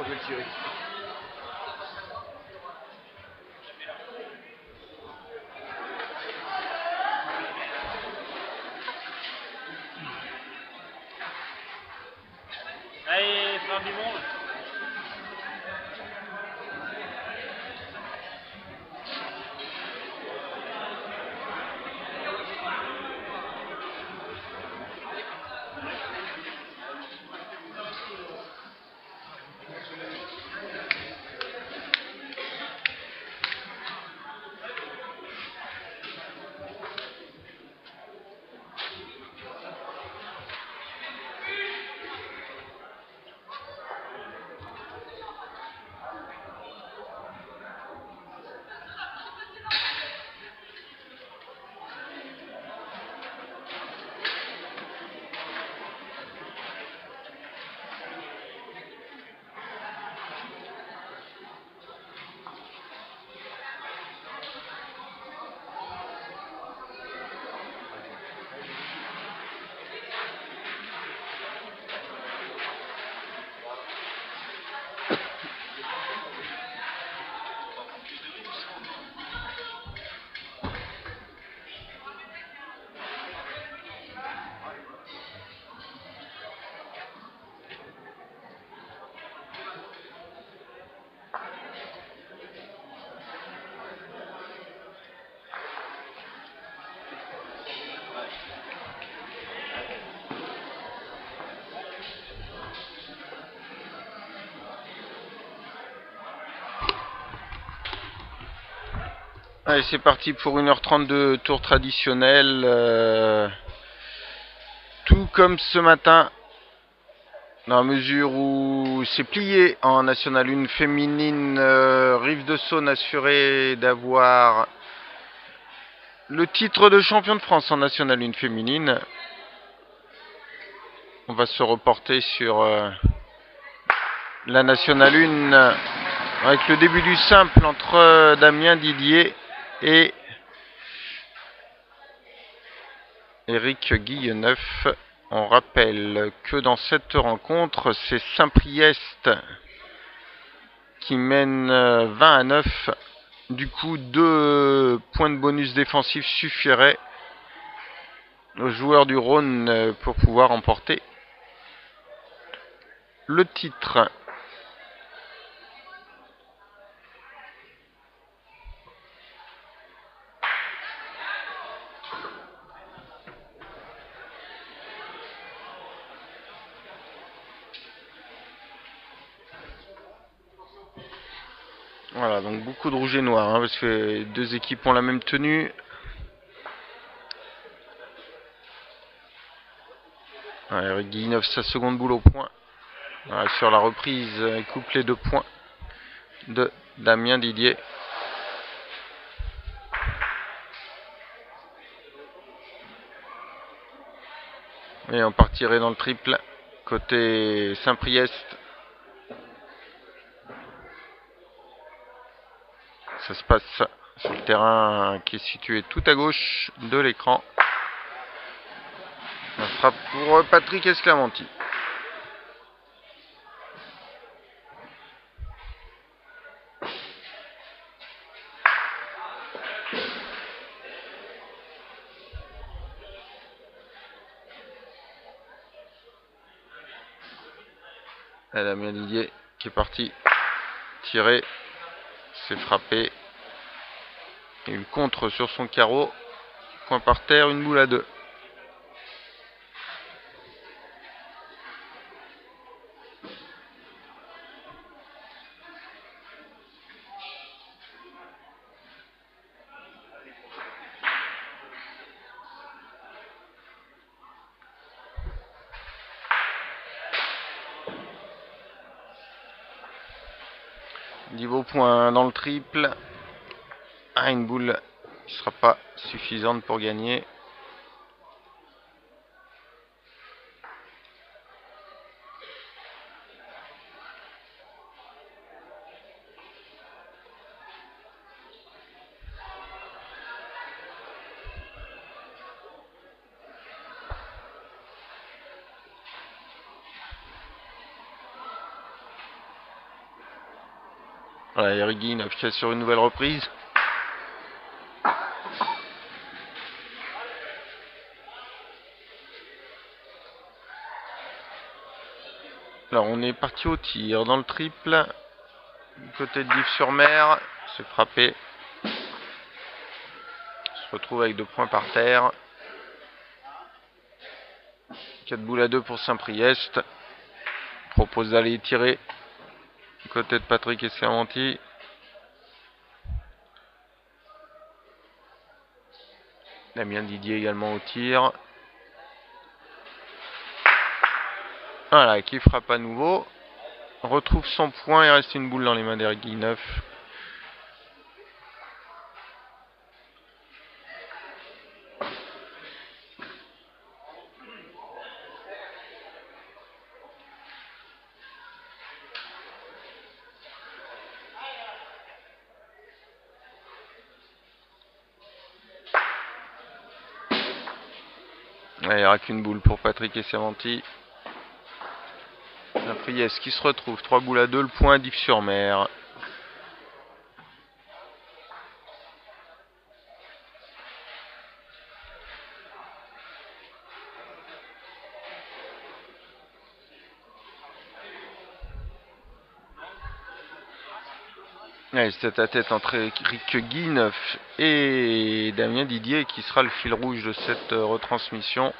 Je vais le tirer. Allez, faire du monde. Allez, c'est parti pour 1h30 de tour traditionnel. Tout comme ce matin, dans la mesure où c'est plié en National 1 féminine, Rive de Saône assuré d'avoir le titre de champion de France en National 1 féminine. On va se reporter sur la National 1 avec le début du simple entre Damien Didier et Éric Guilleneuf. On rappelle que dans cette rencontre, c'est Saint-Priest qui mène 20-9. Du coup, 2 points de bonus défensifs suffiraient aux joueurs du Rhône pour pouvoir emporter le titre. Voilà, donc beaucoup de rouge et noir, parce que les deux équipes ont la même tenue. Eric Guilleneuf, sa seconde boule au point. Voilà, sur la reprise, il coupe les 2 points de Damien Didier. Et on partirait dans le triple côté Saint-Priest. Ça se passe sur le terrain qui est situé tout à gauche de l'écran. On frappe pour Patrick Esclamanti. Et Damien Didier qui est parti tirer C'est frappé. Et une contre sur son carreau. Point par terre, une boule à 2. Niveau point dans le triple. Ah, une boule qui ne sera pas suffisante pour gagner. Voilà, Erigin affiché sur une nouvelle reprise. Alors on est parti au tir dans le triple. Du côté de Dives-sur-Mer, c'est frappé. On se retrouve avec 2 points par terre. 4 boules à 2 pour Saint-Priest. Propose d'aller tirer du côté de Patrick et Servanti. Damien Didier également au tir. Voilà, qui frappe à nouveau. Retrouve son point, il reste une boule dans les mains d'Eric Guilleneuf. Il n'y aura qu'une boule pour Patrick et Servanti. La Priest qui se retrouve 3 boules à 2, le point à Dives-sur-Mer. Allez, c'est tête à tête entre Eric Guilleneuf et Damien Didier qui sera le fil rouge de cette retransmission.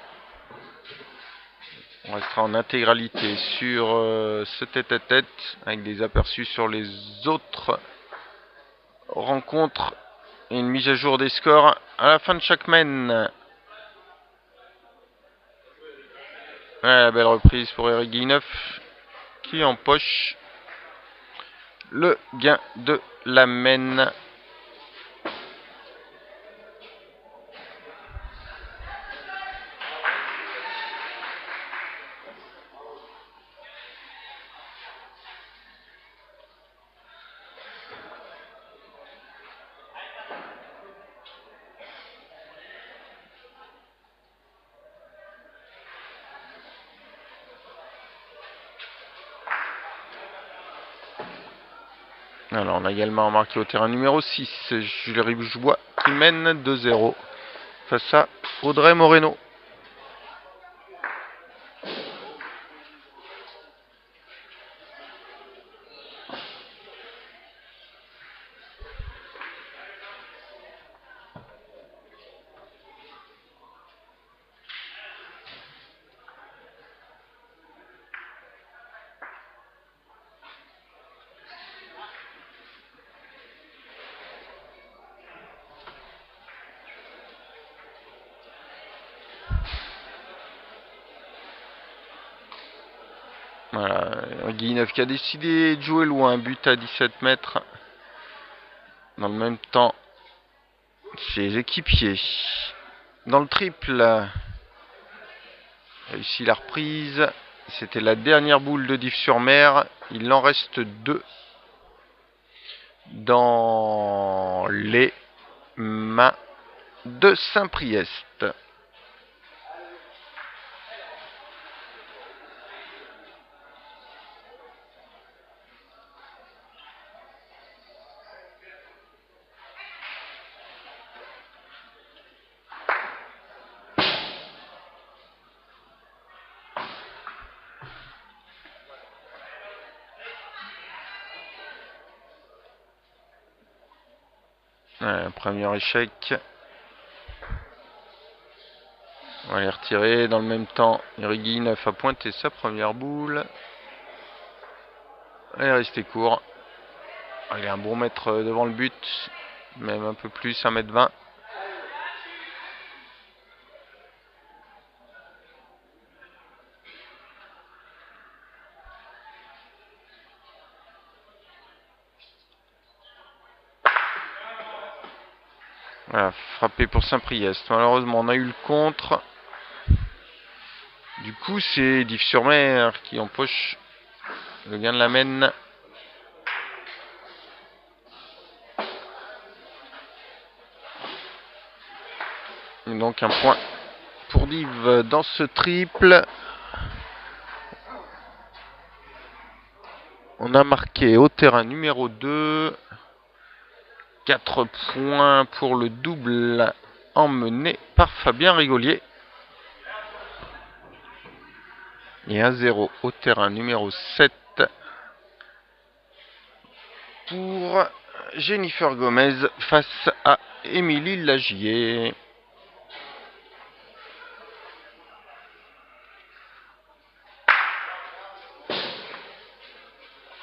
On restera en intégralité sur ce tête-à-tête avec des aperçus sur les autres rencontres et une mise à jour des scores à la fin de chaque semaine. La belle reprise pour Eric Guilleneuf qui empoche le gain de la mène. Alors on a également remarqué au terrain numéro 6 Jules Riboujois qui mène 2-0 face à Audrey Moreno. Voilà, Guilleneuf qui a décidé de jouer loin, but à 17 mètres. Dans le même temps, ses équipiers. Dans le triple, réussi la reprise. C'était la dernière boule de Dives-sur-Mer. Il en reste 2 dans les mains de Saint-Priest. Premier échec. On va les retirer. Dans le même temps, Iriguinov a pointé sa première boule. Elle est restée court. Il est un bon mètre devant le but. Même un peu plus, 1m20. Voilà, frappé pour Saint-Priest. Malheureusement, on a eu le contre. Du coup, c'est Dives-sur-Mer qui empoche le gain de la mène. Et donc un point pour Dives dans ce triple. On a marqué au terrain numéro 2. 4 points pour le double emmené par Fabien Rigolier. Et 1-0 au terrain numéro 7 pour Jennifer Gomez face à Émilie Lagier.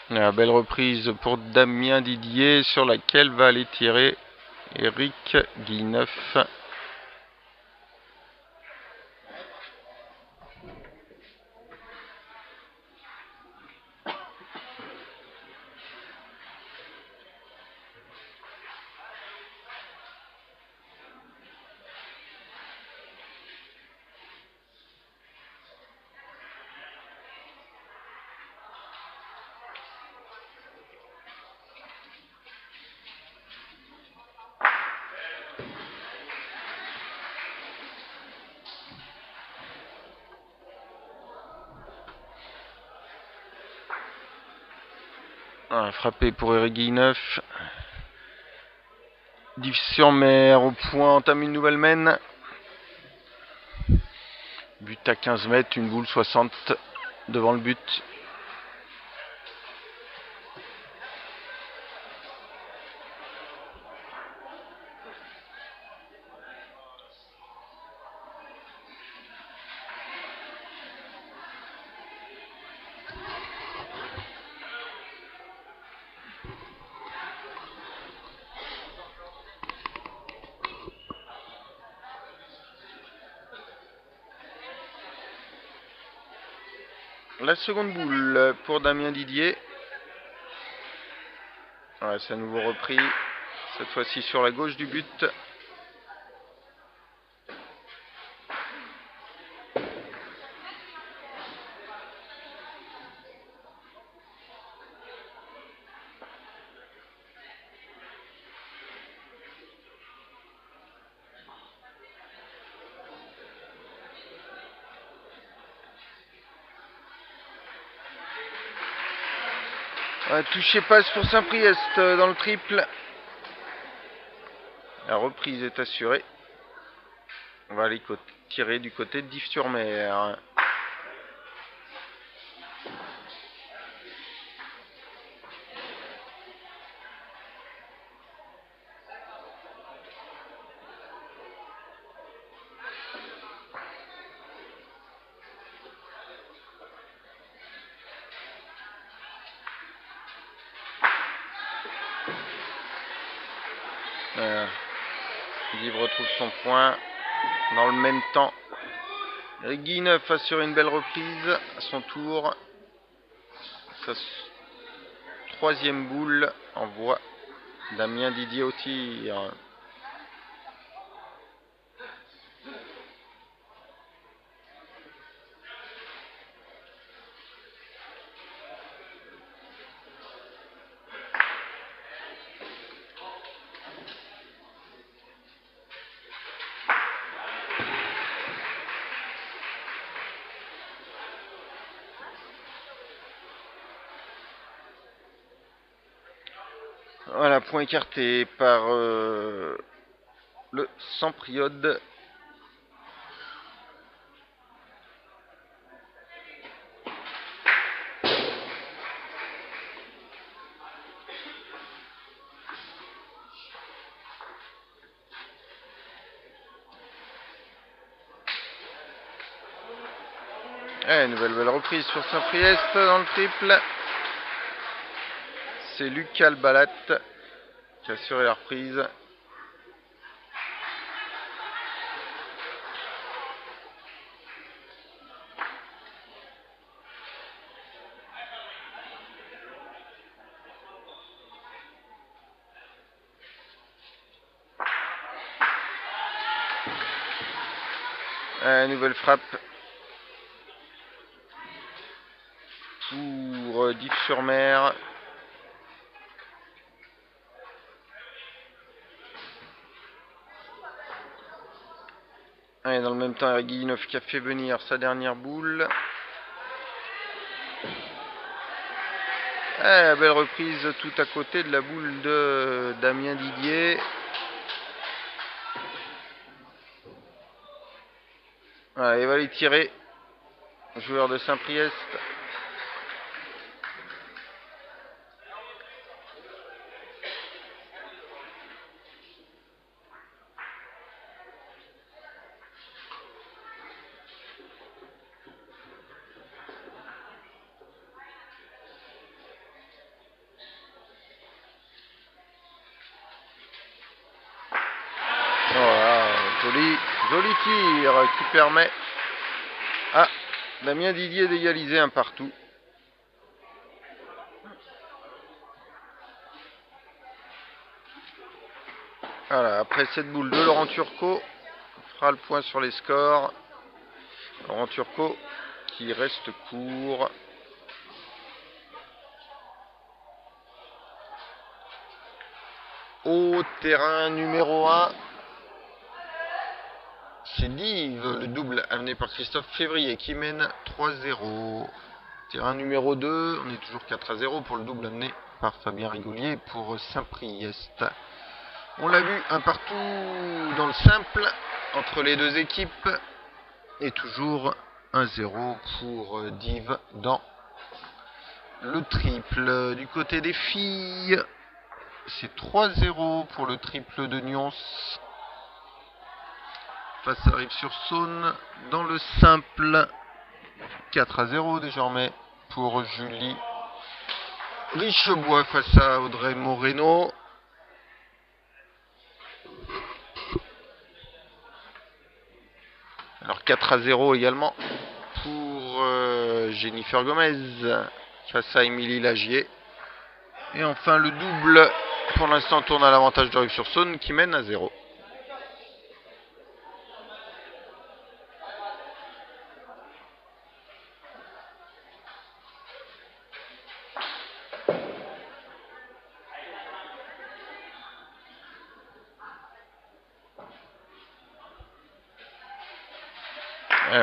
La belle reprise pour Damien Didier sur laquelle va aller tirer Eric Guineuf. Frappé pour Eric Guineuf. Dives-sur-Mer au point, entame une nouvelle mène. But à 15 mètres, une boule 60 devant le but. La seconde boule pour Damien Didier. C'est à nouveau repris. Cette fois-ci sur la gauche du but. Touché passe pour Saint-Priest dans le triple. La reprise est assurée. On va aller tirer du côté de Dives-sur-Mer. Dives retrouve son point. Dans le même temps, Guineuf assure une belle reprise à son tour. Sa troisième boule envoie Damien Didier au tir. Voilà, point écarté par le Saint-Priest. Nouvelle belle reprise sur Saint-Priest dans le triple. C'est Lucas Balat qui a assuré la reprise. Nouvelle frappe pour Dives-sur-Mer. Et dans le même temps, Eric Guilleneuve qui a fait venir sa dernière boule. Belle reprise tout à côté de la boule de Damien Didier. Voilà, il va les tirer. Joueur de Saint-Priest. Voilà, joli tir qui permet à Damien Didier d'égaliser un partout. Voilà, après cette boule de Laurent Turcot, fera le point sur les scores. Laurent Turcot qui reste court. Au terrain numéro 1, c'est Dives, le double amené par Christophe Février qui mène 3-0. Terrain numéro 2, on est toujours 4-0 pour le double amené par Fabien Rigolier pour Saint-Priest. On l'a vu, un partout dans le simple entre les deux équipes et toujours 1-0 pour Dives dans le triple. Du côté des filles, c'est 3-0 pour le triple de Nyons face à Rives-sur-Saône. Dans le simple, 4-0 désormais pour Julie Richebois face à Audrey Moreno. Alors 4-0 également pour Jennifer Gomez face à Émilie Lagier. Et enfin le double pour l'instant tourne à l'avantage de Rives-sur-Saône qui mène à 0.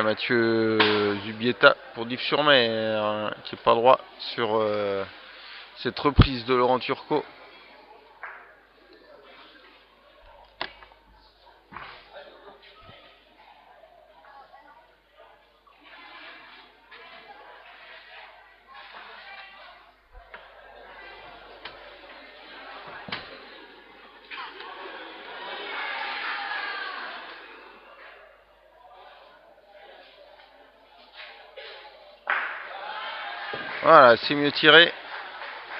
Mathieu Zubieta pour Dives-sur-Mer qui n'est pas droit sur cette reprise de Laurent Turcot. Voilà, c'est mieux tiré.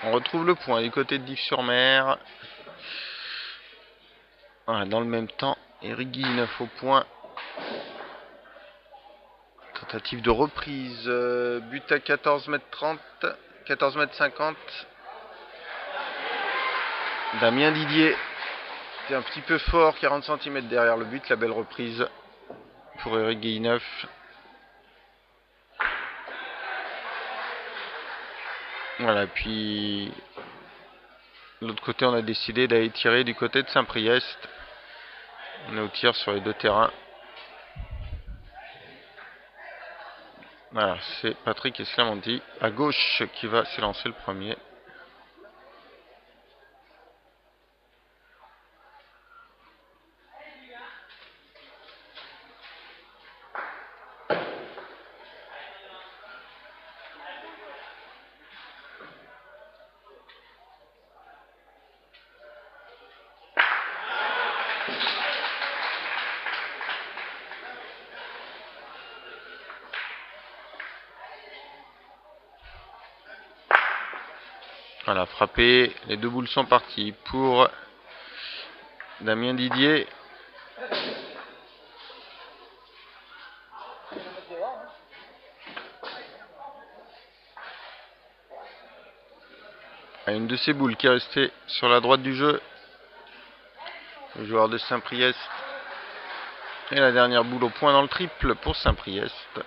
On retrouve le point du côté de Dives-sur-Mer. Voilà, dans le même temps, Eric Guilleneuve au point. Tentative de reprise. But à 14,30 m, 14,50 m. Damien Didier. C'est un petit peu fort, 40 cm derrière le but. La belle reprise pour Eric Guilleneuve. Voilà, puis de l'autre côté, on a décidé d'aller tirer du côté de Saint-Priest. On est au tir sur les deux terrains. Voilà, c'est Patrick Esclamanti à gauche qui va s'élancer le premier. Voilà, frappé. Les 2 boules sont parties pour Damien Didier. Une de ces boules qui est restée sur la droite du jeu. Le joueur de Saint-Priest. Et la dernière boule au point dans le triple pour Saint-Priest.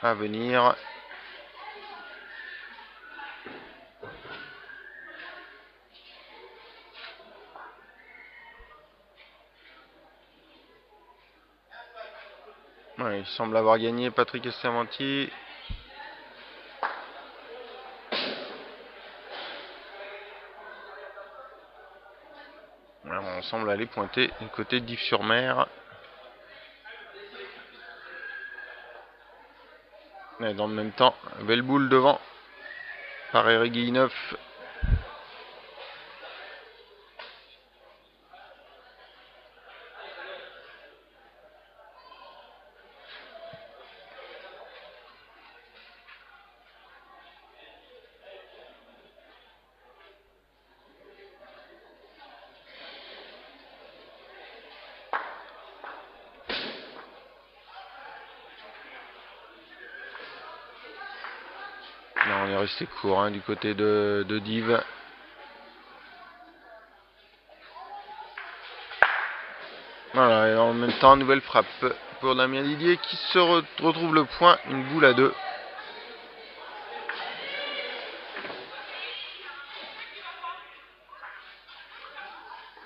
À venir. Ouais, il semble avoir gagné Patrick Estermanti. On semble aller pointer du côté d'Yves-sur-Mer. Mais dans le même temps, belle boule devant par Eric Guilleneuf. Non, on est resté court hein, du côté de Div. Voilà, et en même temps, nouvelle frappe pour Damien Didier qui se retrouve le point, une boule à 2.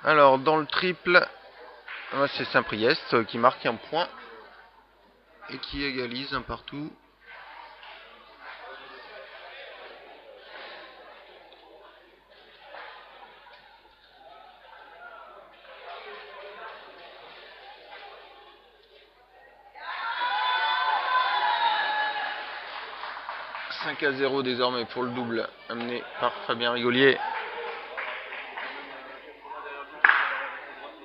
Alors, dans le triple, c'est Saint-Priest qui marque un point et qui égalise un partout. « 5-0 désormais pour le double amené par Fabien Rigolier.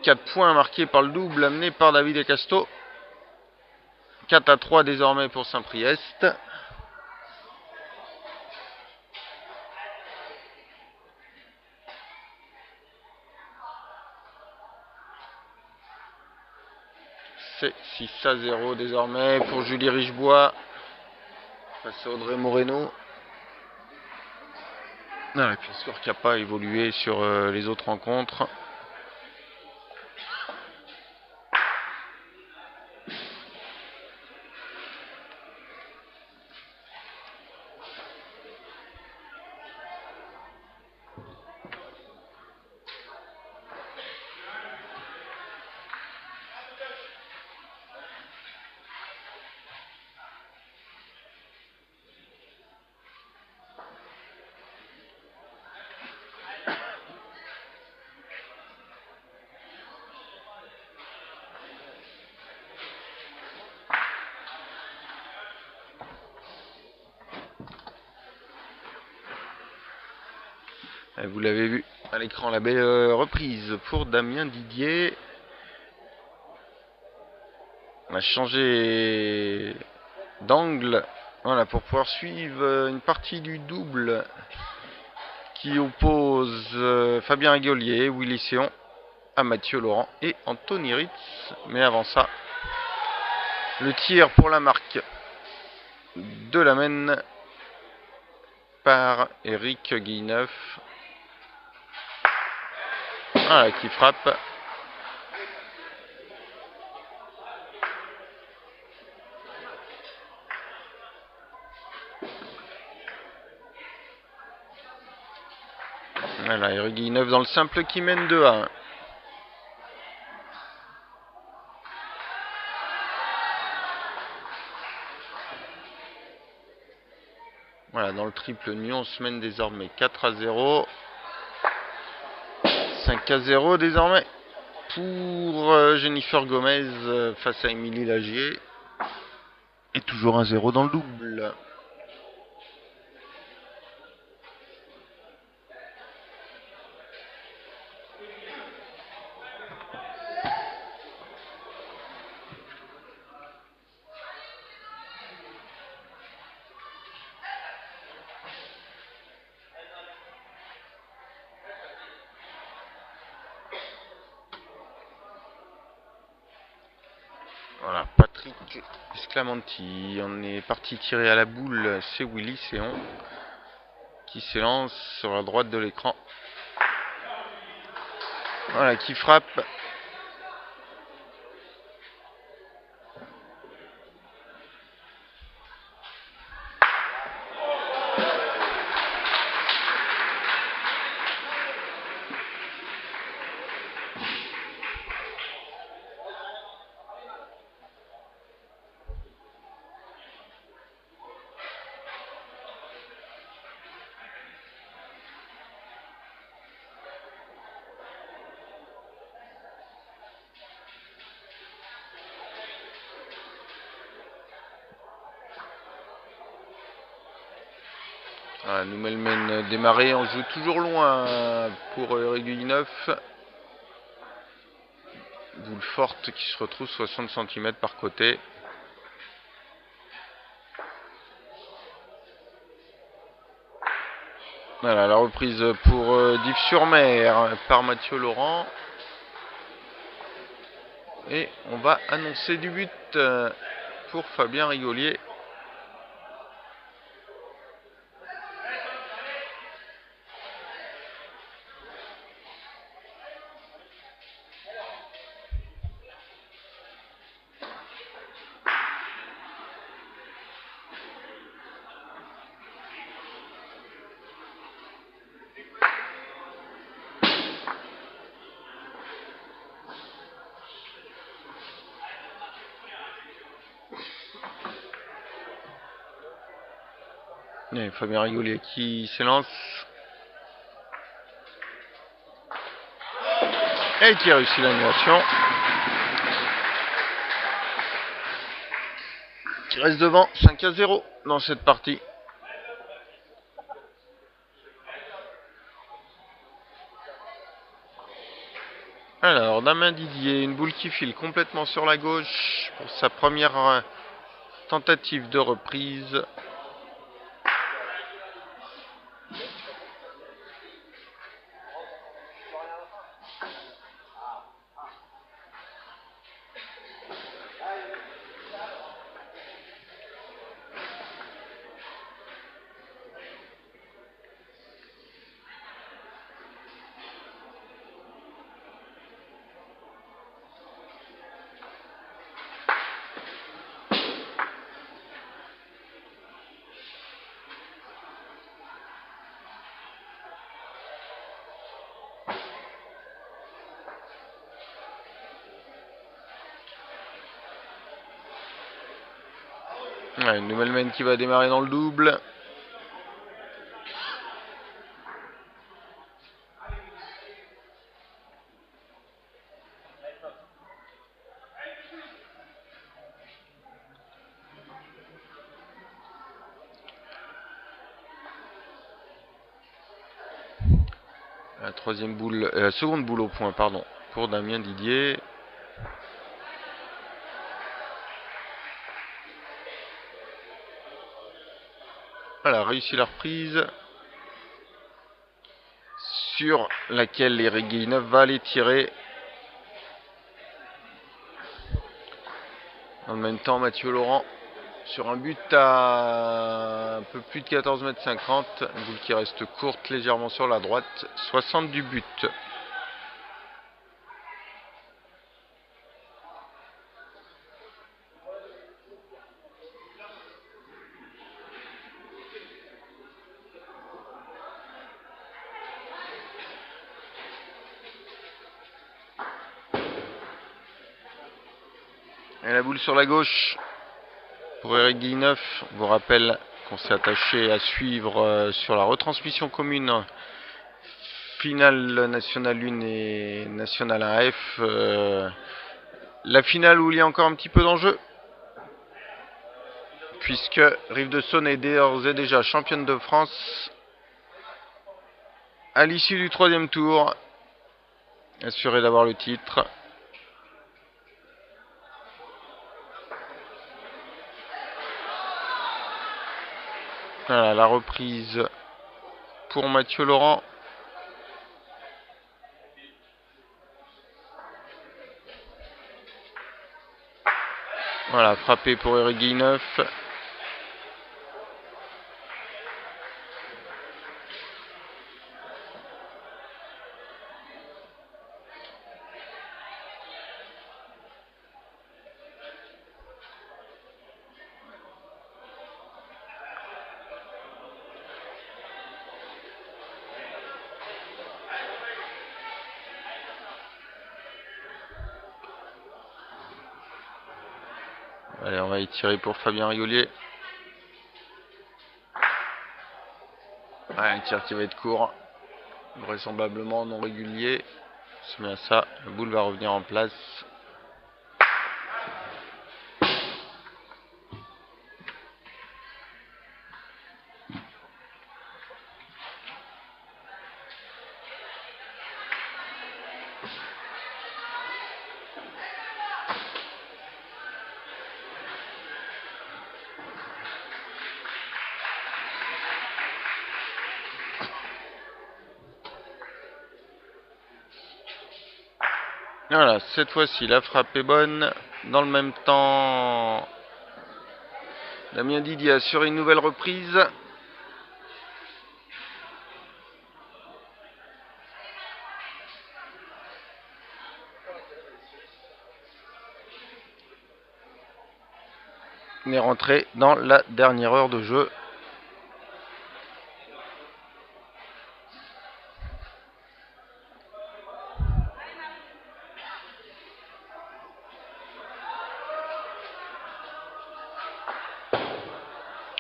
4 points marqués par le double amené par David Ecasto. 4-3 désormais pour Saint-Priest. C'est 6-0 désormais pour Julie Richebois face à Audrey Moreno. Ah, et puis le score qui n'a pas évolué sur les autres rencontres. Vous l'avez vu à l'écran, la belle reprise pour Damien Didier. On a changé d'angle, voilà, pour pouvoir suivre une partie du double qui oppose Fabien Rigolier, Willy Séon à Mathieu Laurent et Anthony Ritz. Mais avant ça, le tir pour la marque de la mène par Eric Guilleneuf. Voilà, qui frappe. Voilà, Eric Guilleneuf dans le simple qui mène 2-1. Voilà, dans le triple, Nyon se mène désormais 4-0. 5-0 désormais pour Jennifer Gomez face à Émilie Lagier. Et toujours 1-0 dans le double. Esclamanti. On est parti tirer à la boule. C'est Willy Séon qui s'élance sur la droite de l'écran. Voilà, qui frappe. Voilà, Noumelmen démarré, on joue toujours loin pour Reguilneuf. Boule forte qui se retrouve 60 cm par côté. Voilà, la reprise pour Dives-sur-Mer par Mathieu Laurent. Et on va annoncer du but pour Fabien Rigolier. Et Fabien Rigolier qui s'élance. Et qui a réussi l'annulation. Qui reste devant 5-0 dans cette partie. Alors, Damien Didier, une boule qui file complètement sur la gauche pour sa première tentative de reprise. Ouais, Noumelmen qui va démarrer dans le double. La troisième boule, la seconde boule au point, pardon, pour Damien Didier. Voilà, réussi la reprise. Sur laquelle les Reguilneuf va aller tirer. En même temps, Mathieu Laurent sur un but à un peu plus de 14,50 m. Une boule qui reste courte, légèrement sur la droite. 60 du but. Et la boule sur la gauche pour Eric Guilleneuf. Je vous rappelle qu'on s'est attaché à suivre sur la retransmission commune finale National 1 et National 1F. La finale où il y a encore un petit peu d'enjeu, puisque Rive-de-Saône est d'ores et déjà championne de France à l'issue du troisième tour, assurée d'avoir le titre. Voilà, la reprise pour Mathieu Laurent. Voilà, frappé pour Eric Guilleneuf. Allez, on va y tirer pour Fabien Rigolier. Ouais, un tir qui va être court. Vraisemblablement non régulier. C'est bien ça. La boule va revenir en place. Voilà, cette fois-ci, la frappe est bonne. Dans le même temps, Damien Didier assure une nouvelle reprise. On est rentré dans la dernière heure de jeu.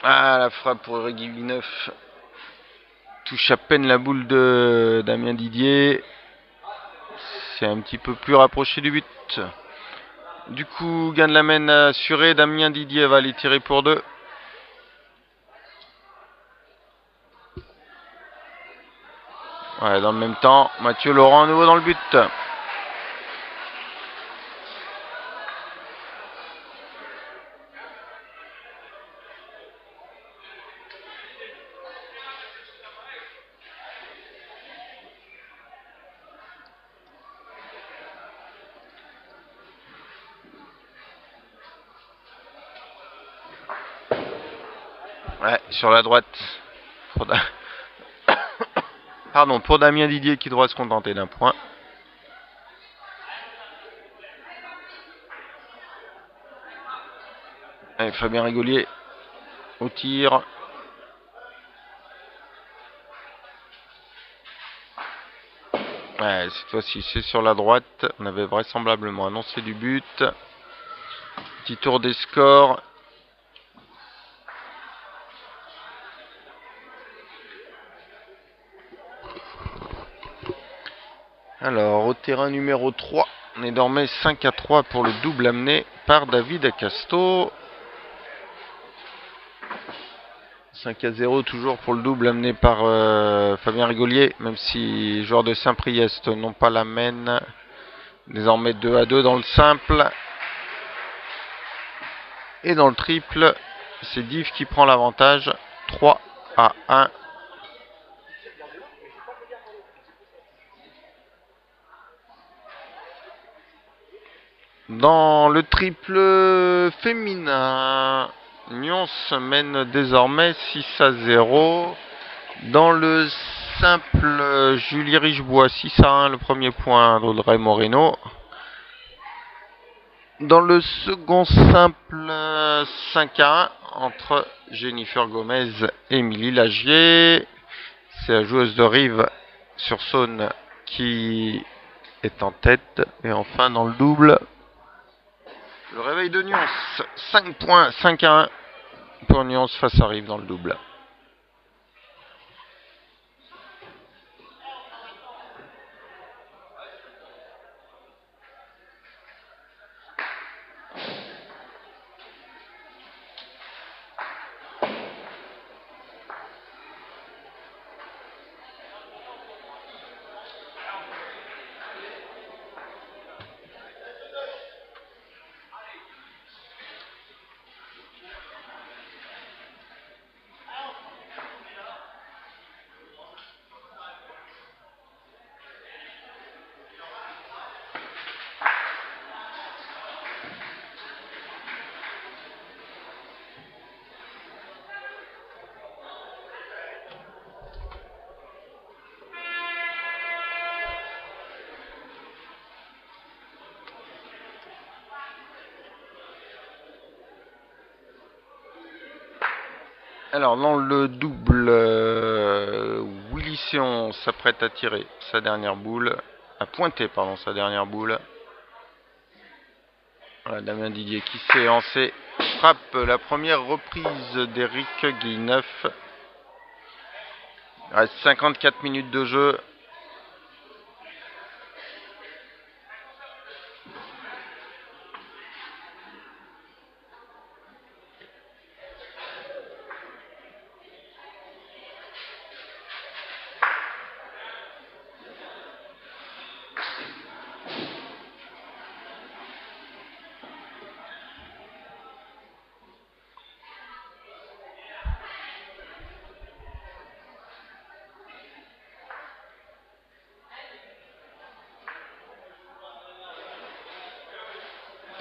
Ah, la frappe pour Eric Guilleneuf. Touche à peine la boule de Damien Didier. C'est un petit peu plus rapproché du but. Du coup, gain de la main assuré. Damien Didier va aller tirer pour 2. Ouais, dans le même temps, Mathieu Laurent à nouveau dans le but. Ouais, sur la droite. Pardon, pour Damien Didier qui doit se contenter d'un point. Allez, Fabien Rigolier au tir. Ouais, cette fois-ci c'est sur la droite. On avait vraisemblablement annoncé du but. Petit tour des scores. Alors, au terrain numéro 3, on est désormais 5-3 pour le double amené par David Acasto. 5-0 toujours pour le double amené par Fabien Rigolier, même si les joueurs de Saint-Priest n'ont pas la main. Désormais 2-2 dans le simple. Et dans le triple, c'est Div qui prend l'avantage. 3-1. Dans le triple féminin, Nyons mène désormais 6-0. Dans le simple, Julie Richebois 6-1, le premier point d'Audrey Moreno. Dans le second simple, 5-1 entre Jennifer Gomez et Émilie Lagier. C'est la joueuse de Rive sur Saône qui est en tête. Et enfin dans le double, le réveil de Nyons, 5 points, 5-1 pour Nyons face à Rive dans le double. Alors dans le double, Willy Séon s'apprête à tirer sa dernière boule, à pointer pardon sa dernière boule. Voilà, Damien Didier qui s'est lancé, frappe la première reprise d'Éric Guilleneuf. Il reste 54 minutes de jeu.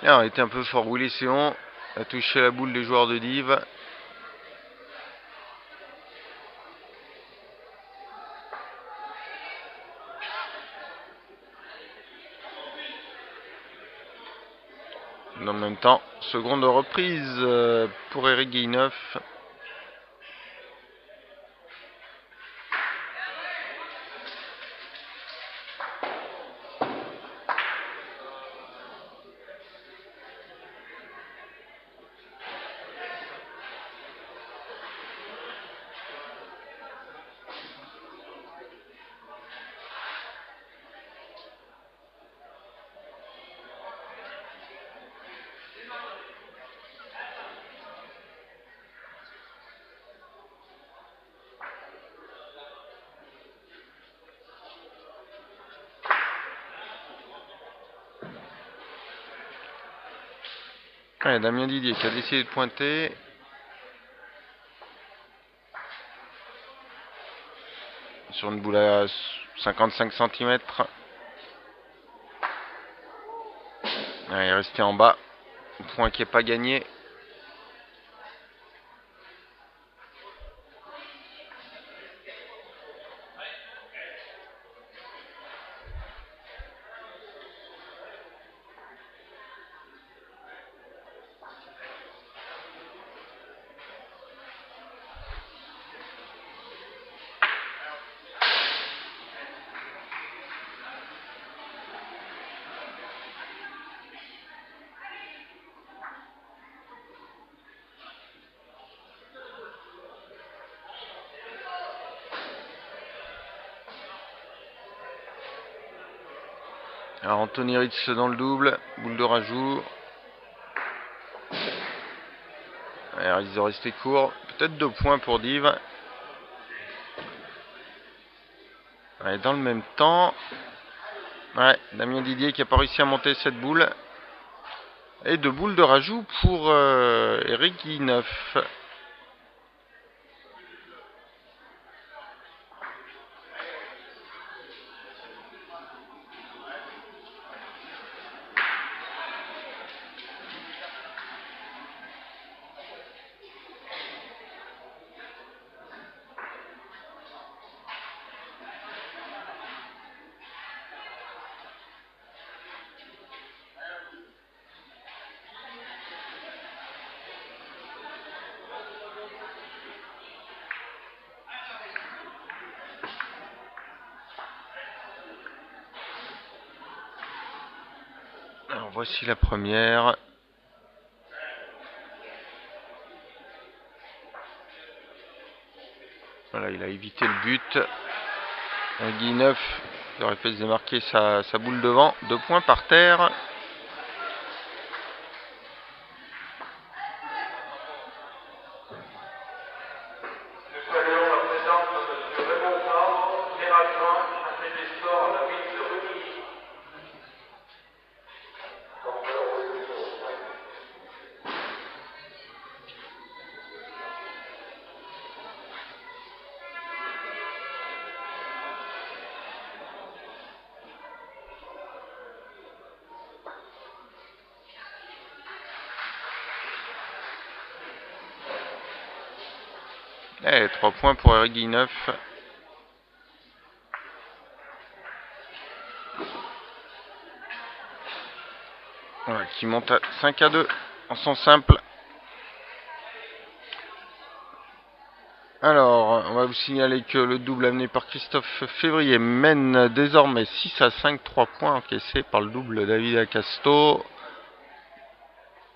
Alors, il était un peu fort, Willy Séon a touché la boule des joueurs de Dives. En même temps, seconde reprise pour Éric Guilleneuf. Ouais, Damien Didier qui a décidé de pointer. Sur une boule à 55 cm. Il est resté en bas. Point qui n'est pas gagné. Alors Anthony Ritz dans le double, boule de rajout. Alors, ils ont resté courts, peut-être 2 points pour Dives. Et dans le même temps, ouais, Damien Didier qui n'a pas réussi à monter cette boule. Et 2 boules de rajout pour Éric Guilleneuf. Alors voici la première. Voilà, il a évité le but. Guilleneuf, il aurait fait se démarquer sa boule devant. 2 points par terre. Et 3 points pour Éric Guilleneuf. Voilà, qui monte à 5-2 en son simple. Alors, on va vous signaler que le double amené par Christophe Février mène désormais 6-5, 3 points encaissés par le double David Acasto.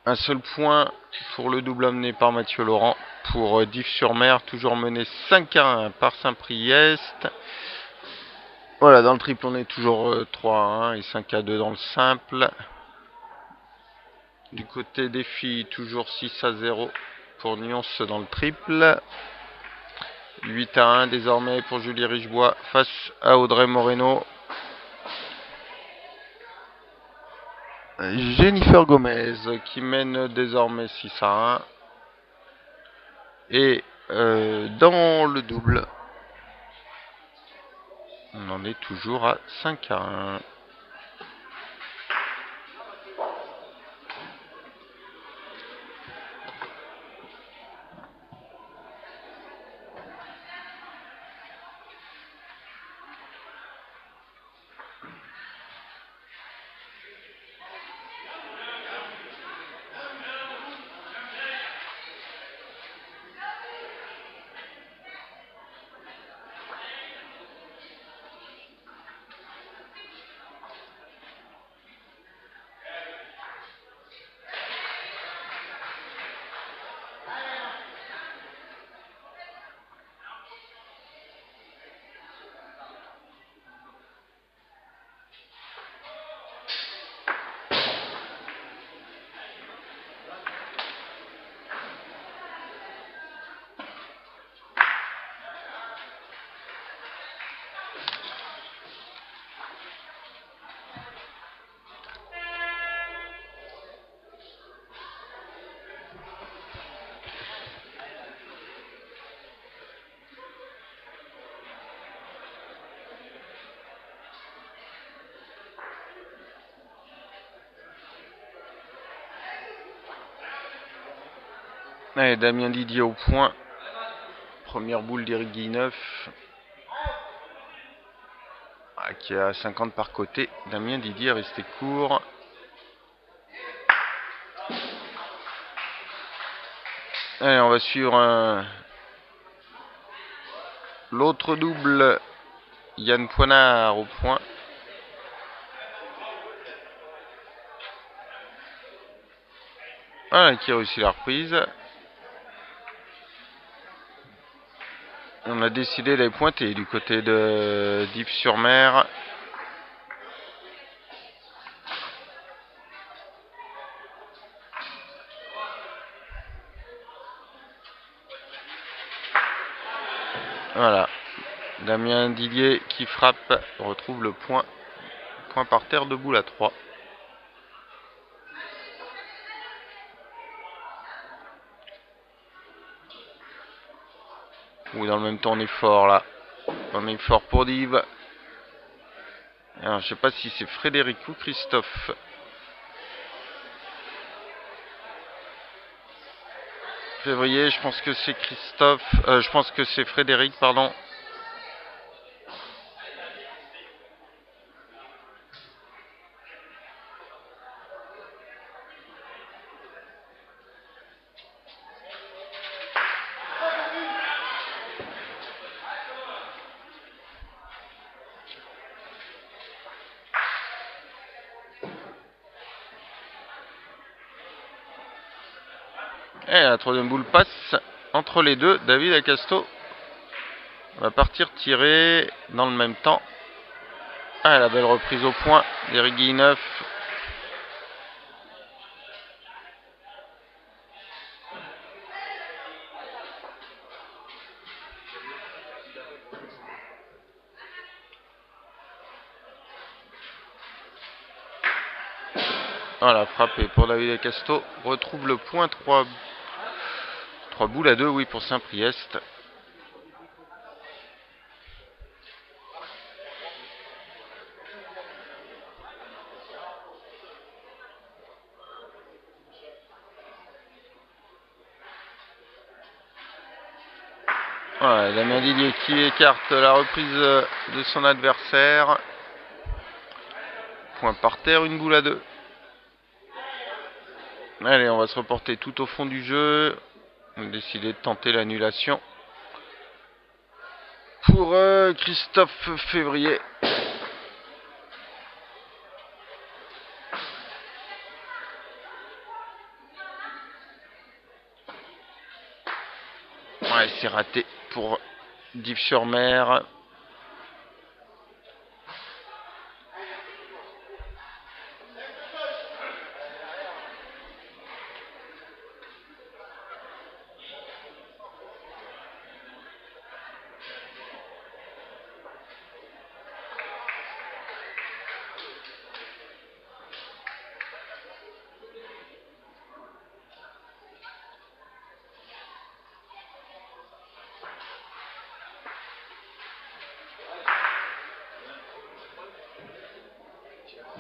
Un seul point pour le double amené par Mathieu Laurent pour Dives-sur-Mer, toujours mené 5-1 par Saint-Priest. Voilà, dans le triple, on est toujours 3-1 et 5-2 dans le simple. Du côté des filles, toujours 6-0 pour Nyons dans le triple. 8-1 désormais pour Julie Richebois face à Audrey Moreno. Jennifer Gomez qui mène désormais 6-1. Et dans le double, on en est toujours à 5-1. Allez, Damien Didier au point. Première boule d'Éric Guilleneuf. Qui est à 50 par côté. Damien Didier est resté court. Allez, on va suivre l'autre double. Yann Poinard au point. Voilà, qui a réussi la reprise. On a décidé d'aller pointer du côté de Dives-sur-Mer. Voilà. Damien Didier qui frappe, retrouve le point. Point par terre de boule à 3. Oui, dans le même temps, on est fort là. On est fort pour Dives. Alors, je sais pas si c'est Frédéric ou Christophe. Février, je pense que c'est Christophe. Je pense que c'est Frédéric, pardon. Et la troisième boule passe entre les deux. David Acasto va partir tirer dans le même temps. Ah, la belle reprise au point d'Éric Guilleneuf. Voilà, frappé pour David Acasto. Retrouve le point 3 boules à 2, oui, pour Saint-Priest. Voilà, Damien Didier qui écarte la reprise de son adversaire. Point par terre, une boule à 2. Allez, on va se reporter tout au fond du jeu. On a décidé de tenter l'annulation. pour Christophe Février. Ouais, c'est raté pour Dives-sur-Mer.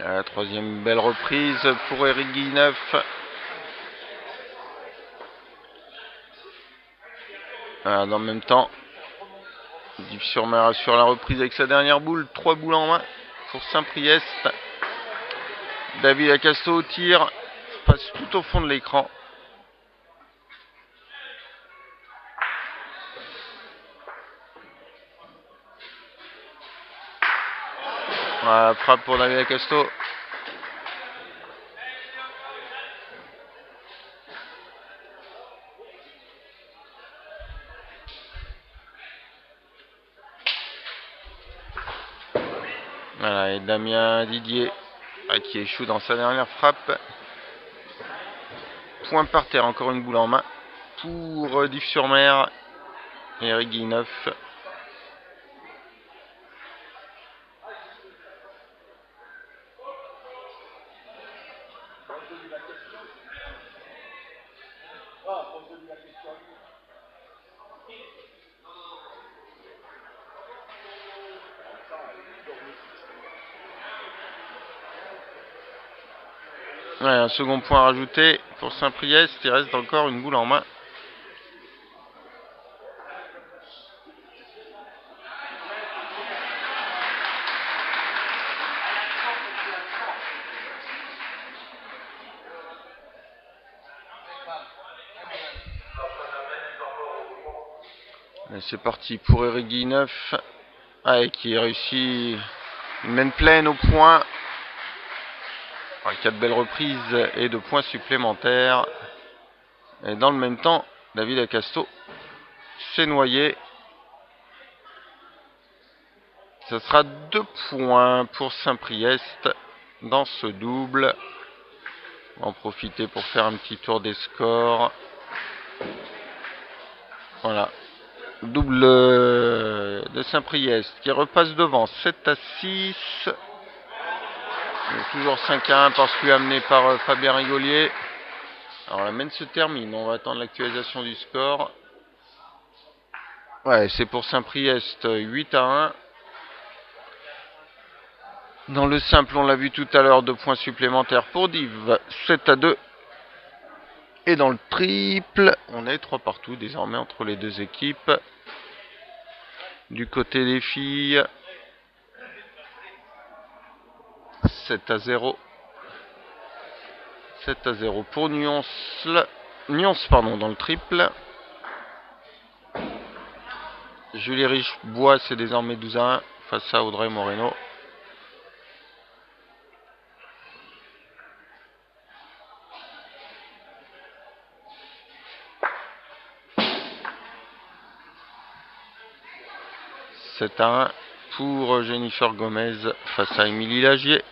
La troisième belle reprise pour Eric Guilleneuf. Voilà, dans le même temps, Dives-sur-Mer assure la reprise avec sa dernière boule. 3 boules en main pour Saint-Priest. David Acasto au tir. Passe tout au fond de l'écran. Voilà, frappe pour David Acasto. Voilà, et Damien Didier qui échoue dans sa dernière frappe. Point par terre, encore une boule en main pour Dives-sur-Mer et Eric Guilleneuf. Ouais, un second point rajouté pour Saint-Priest. Il reste encore une boule en main. C'est parti pour Eric Guilleneuf. Qui réussit une main pleine au point. 4 belles reprises et 2 points supplémentaires. Et dans le même temps, David Acasto s'est noyé. Ce sera 2 points pour Saint-Priest dans ce double. On va en profiter pour faire un petit tour des scores. Voilà. Double de Saint-Priest qui repasse devant 7-6. Toujours 5-1 parce que amené par Fabien Rigolier. Alors la main se termine, on va attendre l'actualisation du score. Ouais, c'est pour Saint-Priest 8-1. Dans le simple, on l'a vu tout à l'heure, 2 points supplémentaires pour Div, 7-2. Et dans le triple, on est 3 partout désormais entre les deux équipes. Du côté des filles, 7-0. 7-0 pour Nyons dans le triple. Julie Richebois, c'est désormais 12-1 face à Audrey Moreno. C'est 1 pour Jennifer Gomez face à Émilie Lagier.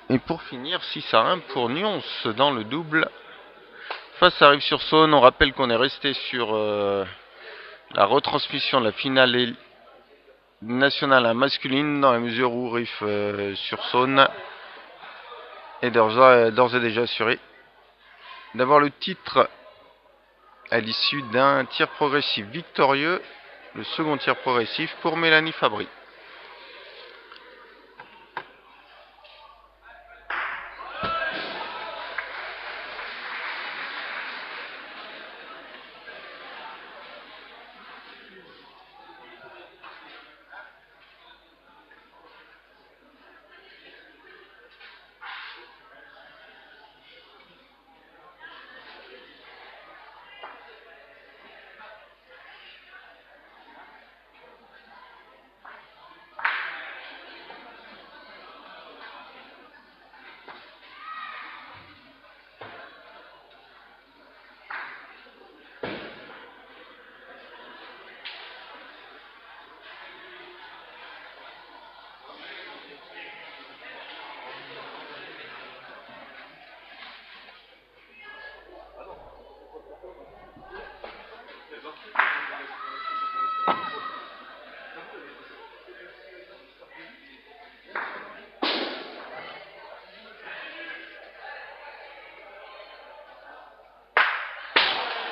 Et pour finir, 6-1 pour Nyons dans le double face à Rives-sur-Saône. On rappelle qu'on est resté sur la retransmission de la finale nationale masculine dans la mesure où Rives-sur-Saône est d'ores et déjà assuré d'avoir le titre à l'issue d'un tir progressif victorieux. Le second tir progressif pour Mélanie Fabry.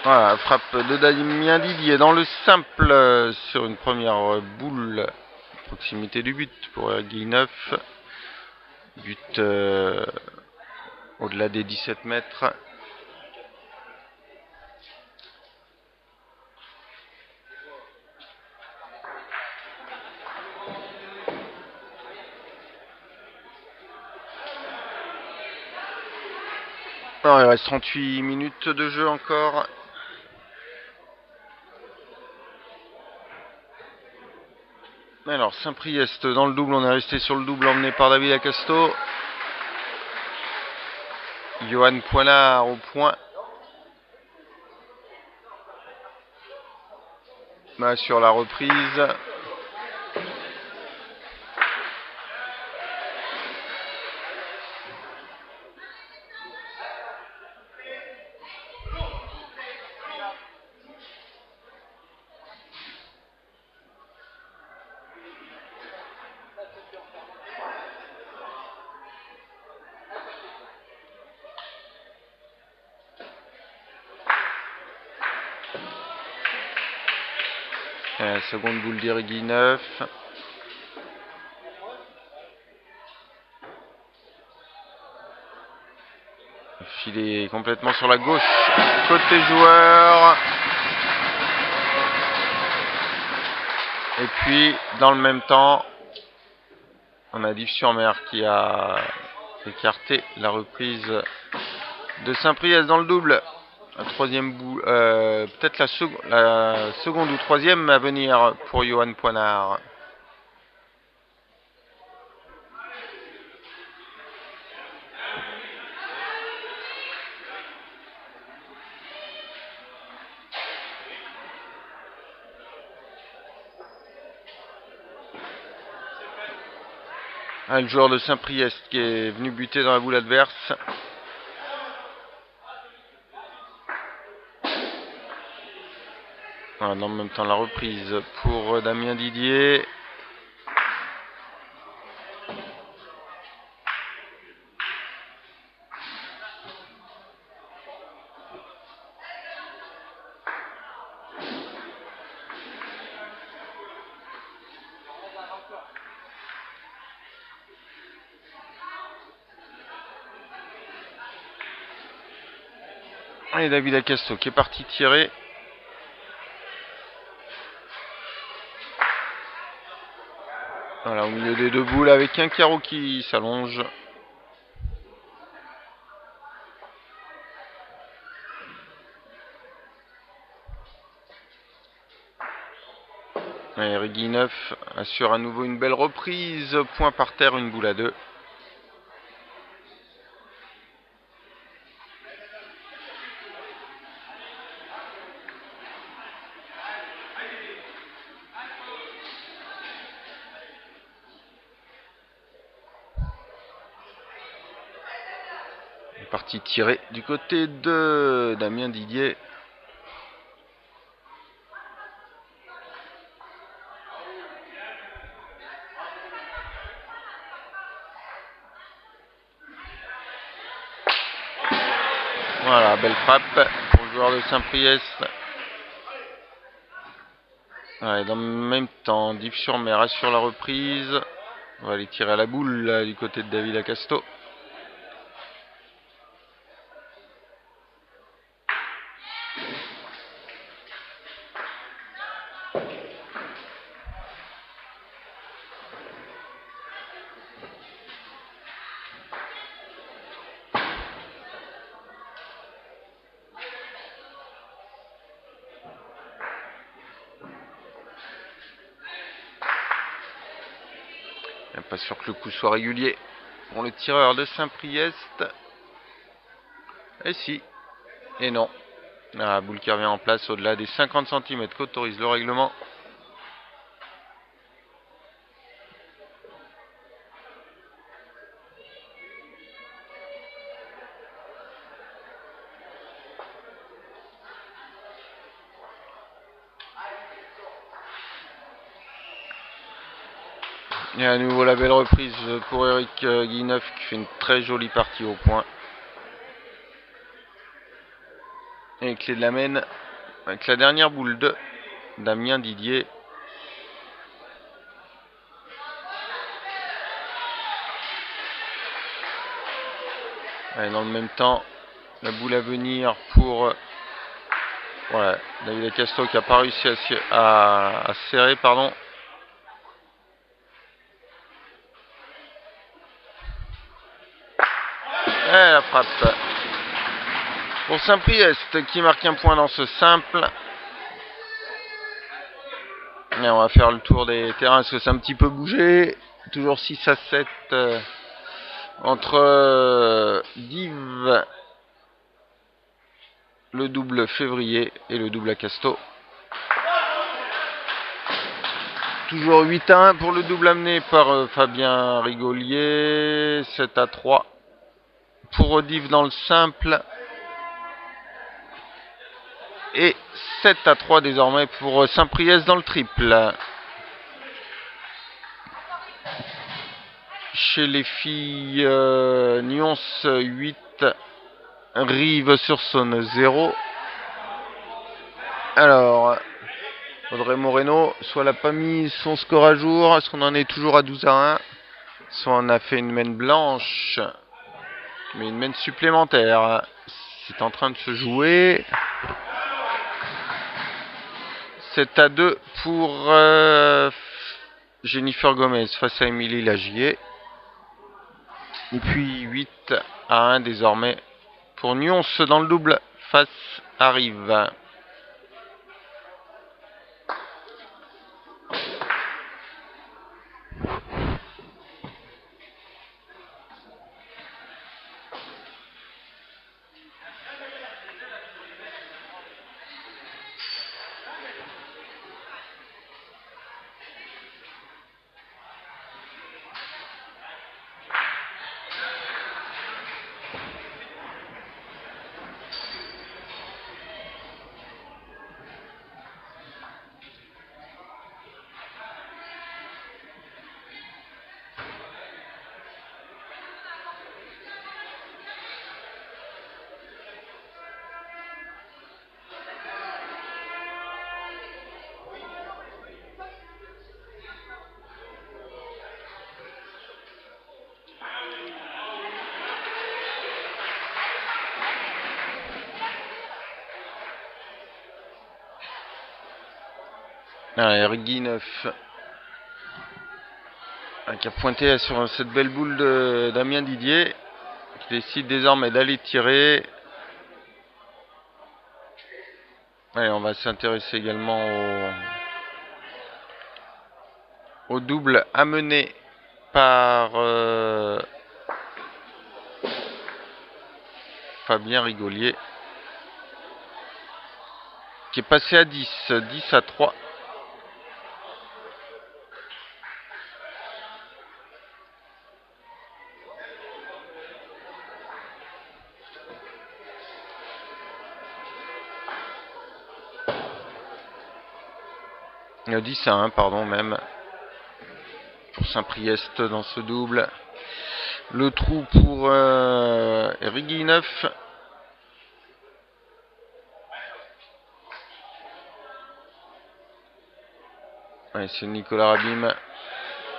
Voilà, frappe de Damien Didier dans le simple sur une première boule. Proximité du but pour Guy9. But au-delà des 17 mètres. Alors, il reste 38 minutes de jeu encore. Alors, Saint-Priest dans le double, on est resté sur le double emmené par David Acasto. Johan Poinard au point. Sur la reprise. Seconde boule d'Irigui 9. Filet complètement sur la gauche. Côté joueur. Et puis, dans le même temps, on a Dives-sur-Mer qui a écarté la reprise de Saint-Priest dans le double. La troisième boule, peut-être la seconde ou troisième à venir pour Johan Poinard. Le joueur de Saint-Priest qui est venu buter dans la boule adverse. Voilà, dans le même temps la reprise pour Damien Didier. Et David Acasto qui est parti tirer. Voilà, au milieu des deux boules avec un carreau qui s'allonge. Et Régui 9 assure à nouveau une belle reprise. Point par terre, une boule à 2. Parti tiré du côté de Damien Didier. Voilà, belle frappe pour le joueur de Saint-Priest. Ouais, dans le même temps, Dives-sur-Mer assure la reprise. On va aller tirer à la boule là, du côté de David Acasto. Pas sûr que le coup soit régulier pour le tireur de Saint-Priest. Et si, et non. La boule qui revient en place au-delà des 50 cm qu'autorise le règlement. Et à nouveau la belle reprise pour Eric Guineuf qui fait une très jolie partie au point. Et clé de la mène avec la dernière boule de Damien Didier. Et dans le même temps, la boule à venir pour voilà, David Casto qui n'a pas réussi à serrer, pardon. Et la frappe pour Saint-Priest qui marque un point dans ce simple. Et on va faire le tour des terrains parce que c'est un petit peu bougé. Toujours 6-7 entre Div, le double Février et le double à Casto. Toujours 8-1 pour le double amené par Fabien Rigolier. 7-3 pour Div dans le simple. Et 7-3 désormais pour Saint-Priest dans le triple. Chez les filles, Nyons 8, Rive sur Saône 0. Alors, Audrey Moreno, soit elle n'a pas mis son score à jour, est-ce qu'on en est toujours à 12-1, soit on a fait une main blanche, mais une main supplémentaire. C'est en train de se jouer. 7-2 pour Jennifer Gomez face à Émilie Lagier. Et puis 8-1 désormais pour Nyons dans le double face à Rive. Eric Guineuf qui a pointé sur cette belle boule de Damien Didier qui décide désormais d'aller tirer. Allez, on va s'intéresser également au double amené par Fabien Rigolier qui est passé à 10-3. Il y a 10-1, pardon, même. Pour Saint-Priest dans ce double. Le trou pour Eric Guineuf. Ouais, c'est Nicolas Rabim.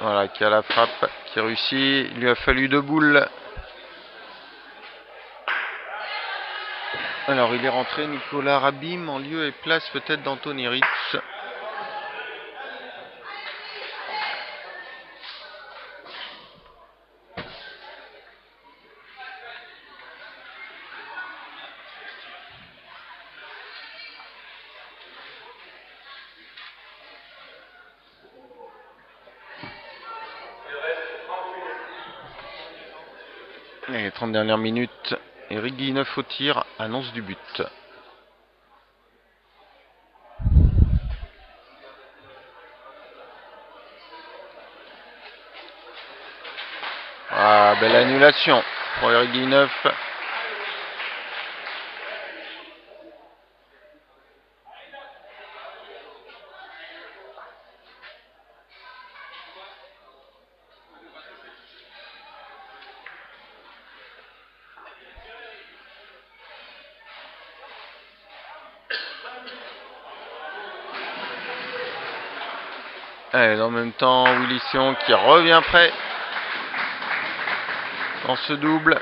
Voilà, qui a la frappe, qui réussit. Il lui a fallu 2 boules. Alors, il est rentré, Nicolas Rabim, en lieu et place peut-être d'Anthony Ritz. Et les 30 dernières minutes, Eric Guineuf au tir, annonce du but. Ah, belle annulation pour Eric Guineuf. Et en même temps, Willy Séon qui revient prêt dans ce double.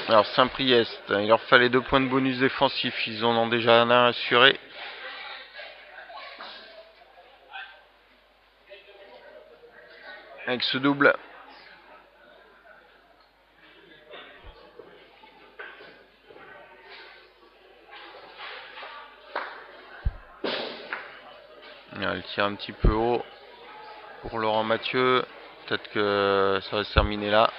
Alors Saint-Priest, il leur fallait 2 points de bonus défensif, ils en ont déjà un assuré. Avec ce double. Elle tire un petit peu haut pour Laurent Mathieu. Peut-être que ça va se terminer là.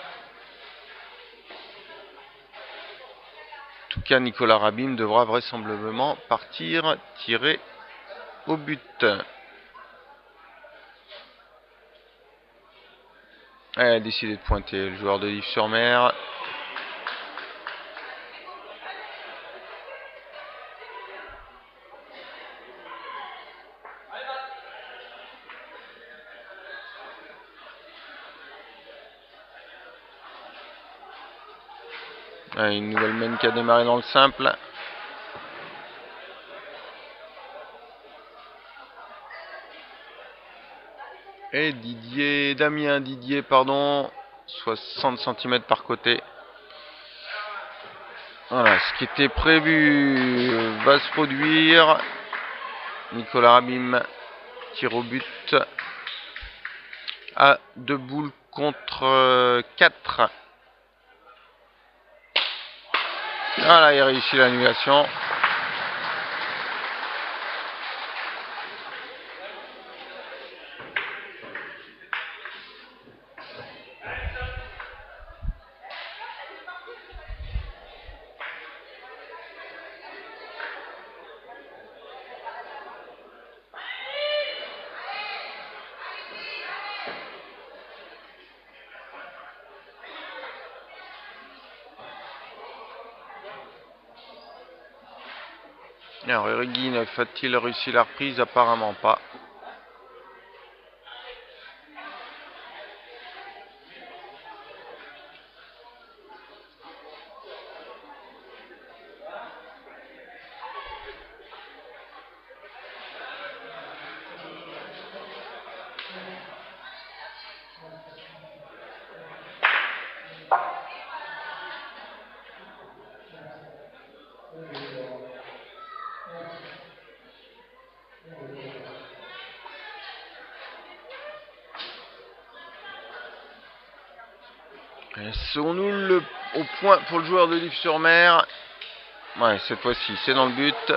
En tout cas, Nicolas Rabim devra vraisemblablement partir tirer au but. Elle a décidé de pointer le joueur de Livre-sur-Mer. Une nouvelle main qui a démarré dans le simple. Et Damien Didier, 60 cm par côté. Voilà, ce qui était prévu va se produire. Nicolas Rabim tire au but à 2 boules contre 4. Voilà, il réussit l'annulation. Alors, Erguin a-t-il réussi la reprise? Apparemment pas. Serons-nous au point pour le joueur de Livre-sur-Mer? Ouais, cette fois-ci, c'est dans le but.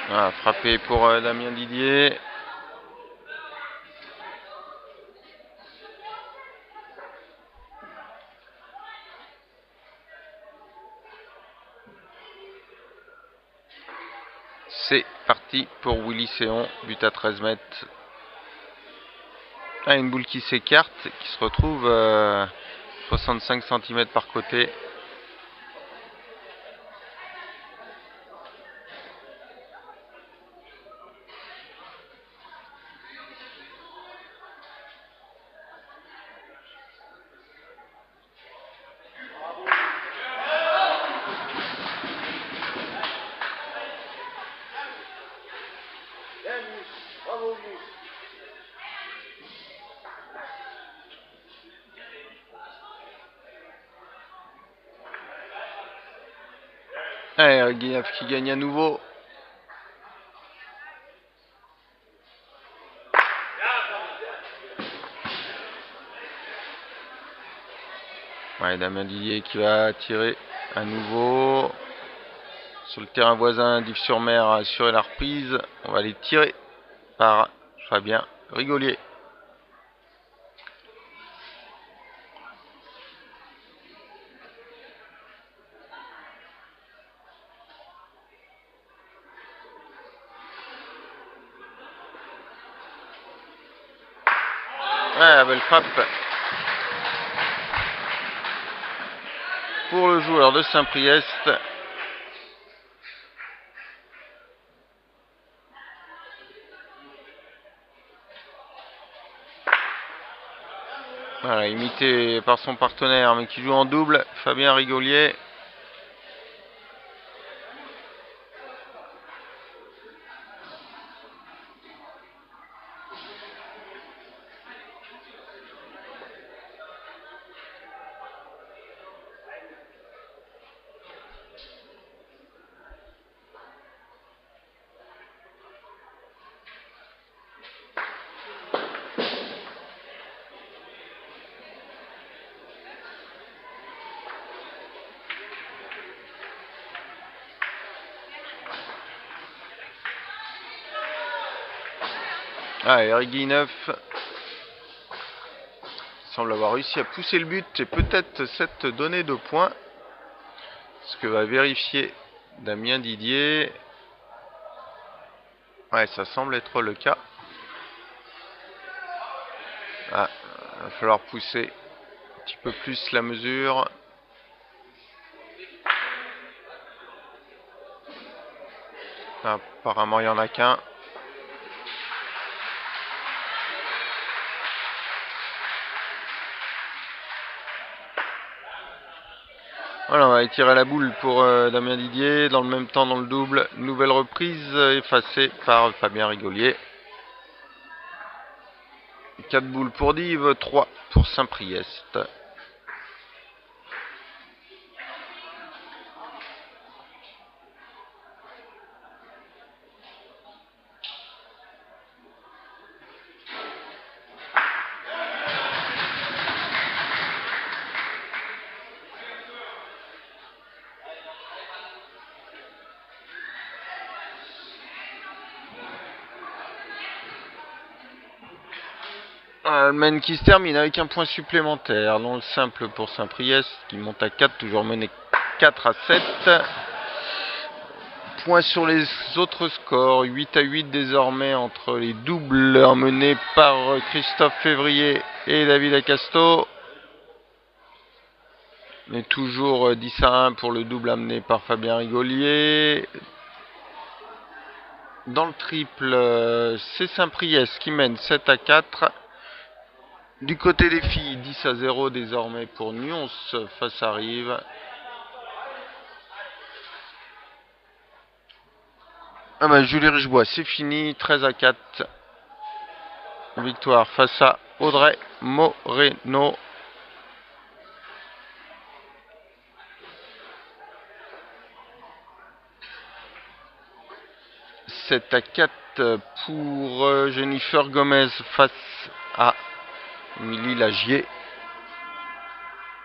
Voilà, frappé pour Damien Didier. C'est parti pour Willy Séon, but à 13 mètres. Une boule qui s'écarte, qui se retrouve 65 cm par côté. Allez, Guillaume qui gagne à nouveau. Ouais, Damien Didier qui va tirer à nouveau. Sur le terrain voisin, Livre-sur-Mer a assuré la reprise. On va aller tirer par Fabien Rigolier. Ah, belle frappe pour le joueur de Saint-Priest. Voilà, imité par son partenaire, mais qui joue en double, Fabien Rigolier. Ah, Eric Guineuf semble avoir réussi à pousser le but et peut-être cette donnée de points. Ce que va vérifier Damien Didier. Ouais, ça semble être le cas. Ah, il va falloir pousser un petit peu plus la mesure. Ah, apparemment, il n'y en a qu'un. Voilà, on va étirer la boule pour Damien Didier. Dans le même temps, dans le double, nouvelle reprise effacée par Fabien Rigolier. 4 boules pour Dives, 3 pour Saint-Priest. Almen qui se termine avec un point supplémentaire dans le simple pour Saint-Priest qui monte à 4, toujours mené 4 à 7. Point sur les autres scores, 8 à 8 désormais entre les doubles emmenés par Christophe Février et David Acasto. Mais toujours 10 à 1 pour le double amené par Fabien Rigolier. Dans le triple, c'est Saint-Priest qui mène 7 à 4. Du côté des filles, 10 à 0 désormais pour Nyons face à Rive. Ah bah, Julie Richebois, c'est fini, 13 à 4. Victoire face à Audrey Moreno. « 7 à 4 pour Jennifer Gomez face à Émilie Lagier.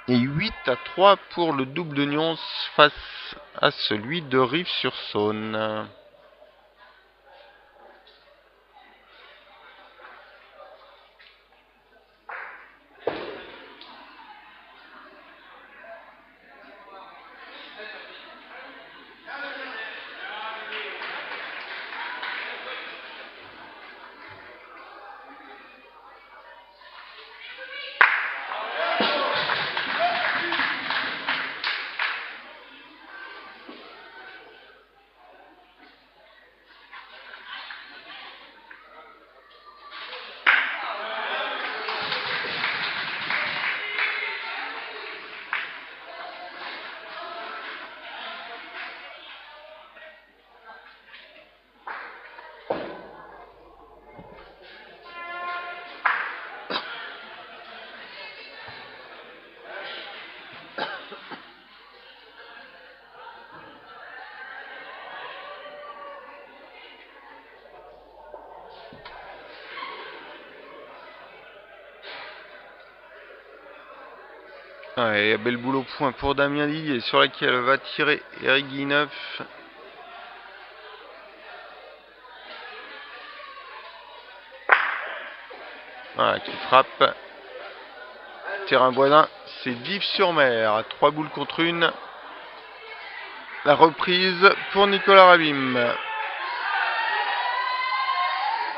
Et 8 à 3 pour le double de Nyons face à celui de Rive-sur-Saône. Ouais, bel boulot point pour Damien Didier sur laquelle va tirer Eric Guineuf. Voilà, qui frappe. Terrain voisin, c'est Dives-sur-Mer à 3 boules contre 1. La reprise pour Nicolas Rabim.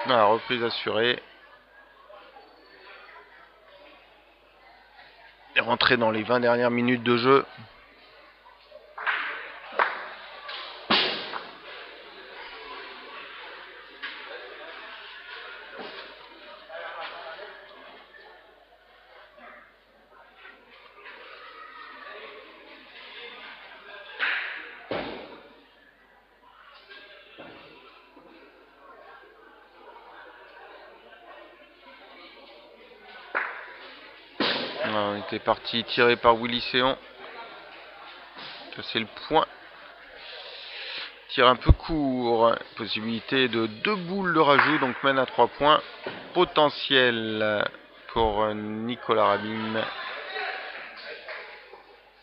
La reprise assurée. est rentré dans les 20 dernières minutes de jeu. On était parti tiré par Willy Séon. C'est le point. Tir un peu court. Possibilité de 2 boules de rajout. Donc mène à 3 points. Potentiel pour Nicolas Rabin,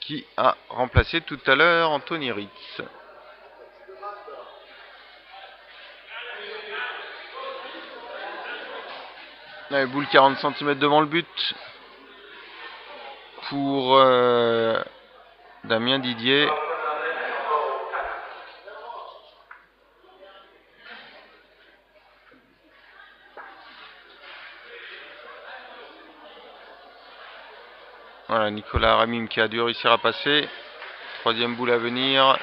qui a remplacé tout à l'heure Anthony Ritz. Allez, boule 40 cm devant le but pour Damien Didier. Voilà, Nicolas Ramim qui a dû réussir à passer. Troisième boule à venir.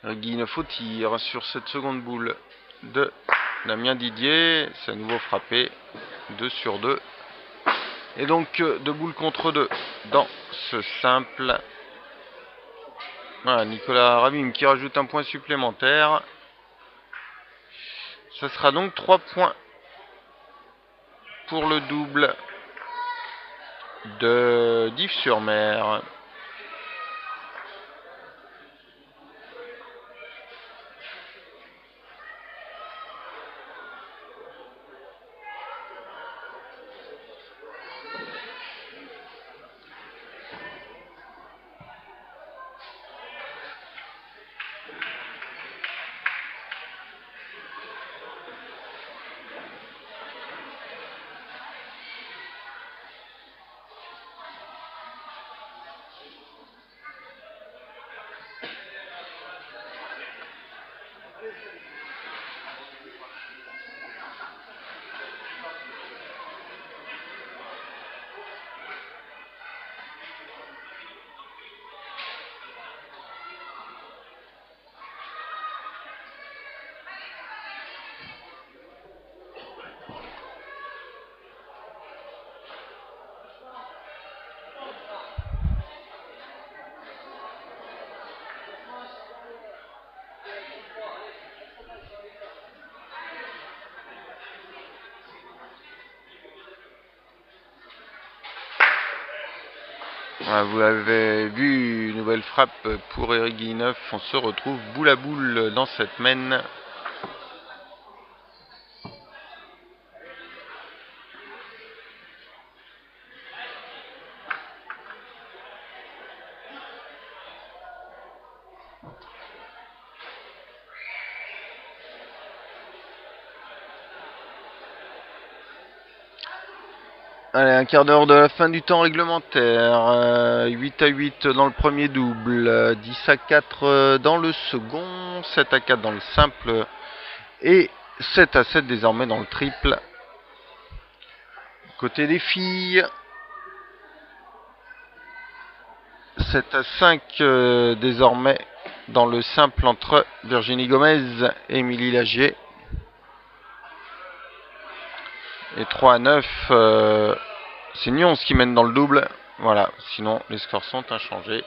Guineuf au tir sur cette seconde boule de Damien Didier. C'est à nouveau frappé. 2 sur 2. Et donc 2 boules contre 2 dans ce simple. Voilà, Nicolas Rabim qui rajoute un point supplémentaire. Ça sera donc 3 points pour le double de Dives-sur-Mer. Vous avez vu, nouvelle frappe pour Eric Guineuf. On se retrouve boule à boule dans cette mène. Allez, un quart d'heure de la fin du temps réglementaire. 8 à 8 dans le premier double, 10 à 4 dans le second, 7 à 4 dans le simple et 7 à 7 désormais dans le triple. Côté des filles, 7 à 5 désormais dans le simple entre Virginie Gomez et Émilie Lagier. Et 3 à 9, c'est Nyons qui mène dans le double. Voilà, sinon les scores sont inchangés.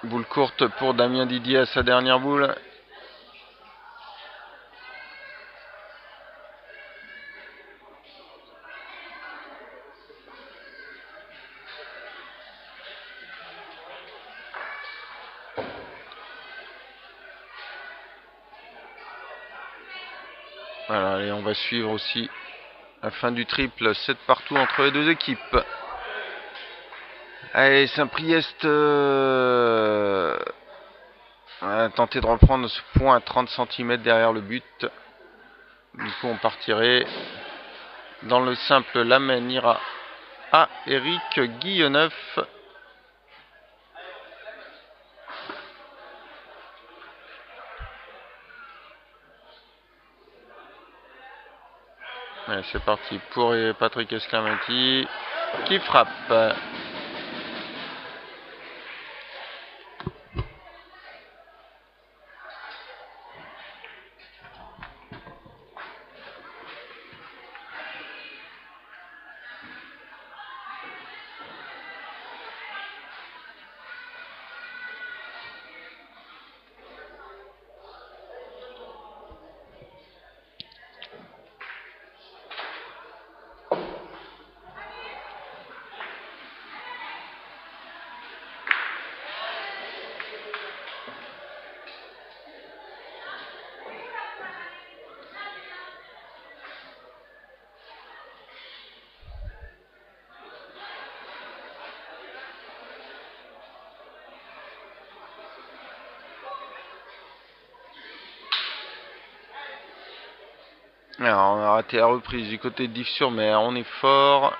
Boule courte pour Damien Didier à sa dernière boule. Voilà, et on va suivre aussi la fin du triple, 7 partout entre les deux équipes. Allez, Saint-Priest a tenté de reprendre ce point à 30 cm derrière le but. Du coup, on partirait dans le simple. La main ira à Eric Guilleneuf. Allez, c'est parti pour Patrick Esclamati qui frappe. Alors, on a raté la reprise du côté de Dives-sur-Mer. On est fort.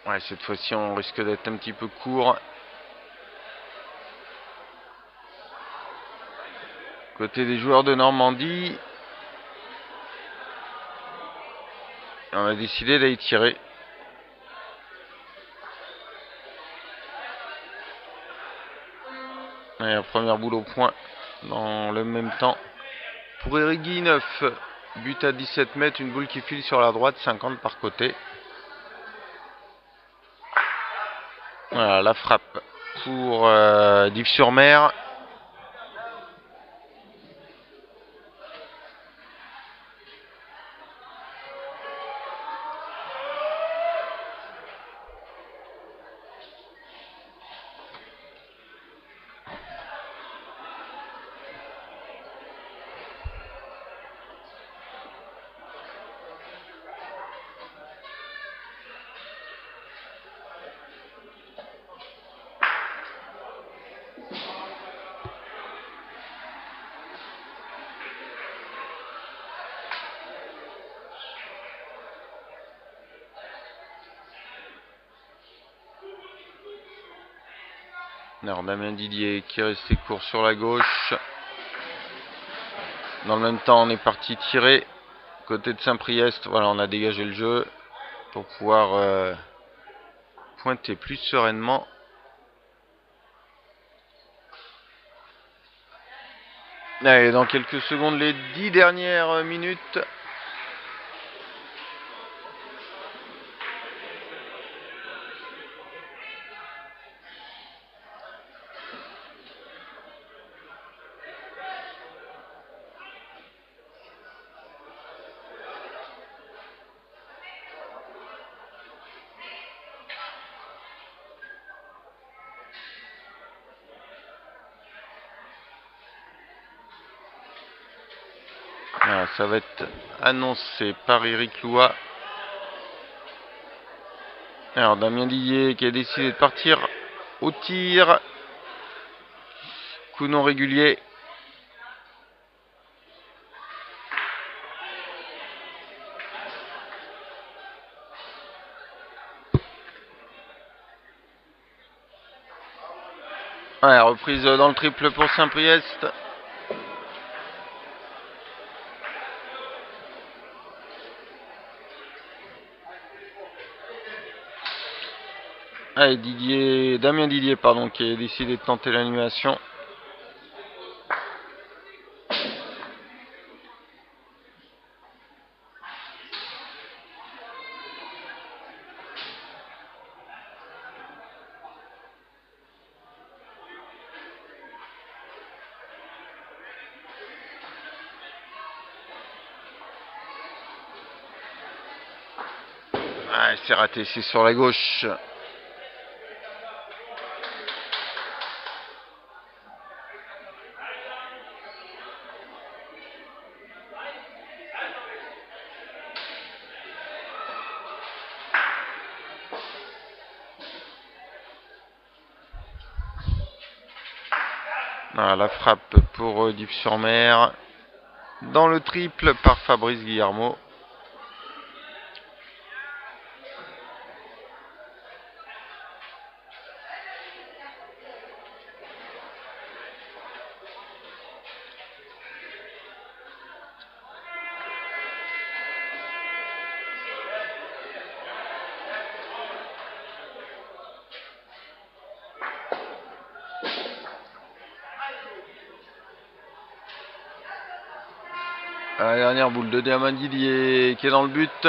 Ouais, cette fois-ci, on risque d'être un petit peu court. Côté des joueurs de Normandie, on a décidé d'aller tirer. Et la première boule au point dans le même temps. Pour Eric Guilleneuf, but à 17 mètres, une boule qui file sur la droite, 50 par côté. Voilà, la frappe pour Dives-sur-Mer. Alors Damien Didier qui est resté court sur la gauche. Dans le même temps, on est parti tirer. Côté de Saint-Priest, voilà, on a dégagé le jeu pour pouvoir pointer plus sereinement. Allez, dans quelques secondes, les 10 dernières minutes. Voilà, ça va être annoncé par Eric Loua. Alors Damien Didier qui a décidé de partir au tir. Coup non régulier. Ouais, reprise dans le triple pour Saint-Priest. Allez, Damien Didier pardon, qui a décidé de tenter l'animation. Ah, c'est raté, c'est sur la gauche. Ah, la frappe pour Dives-sur-Mer. Dans le triple par Fabrice Guillermo. La dernière boule de Diamandidi qui est dans le but.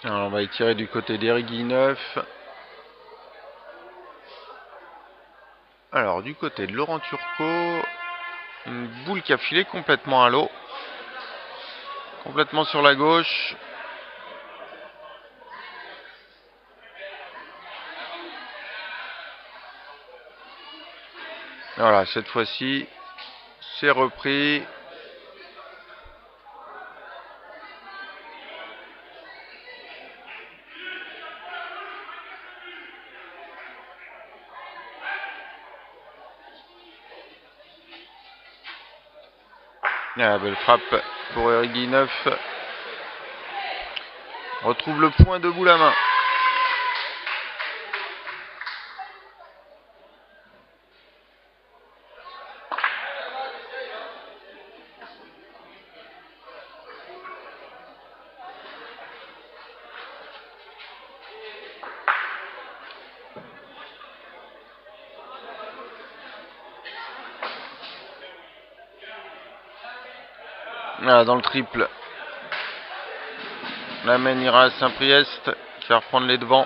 Alors on va y tirer du côté d'Eric Guilleneuf. Alors du côté de Laurent Turcot, une boule qui a filé complètement à l'eau. Complètement sur la gauche. Voilà, cette fois-ci, c'est repris. Ah, belle frappe pour Eric Guilleneuf. Retrouve le point debout la main. Ah, dans le triple. La main ira à Saint-Priest qui va reprendre les devants.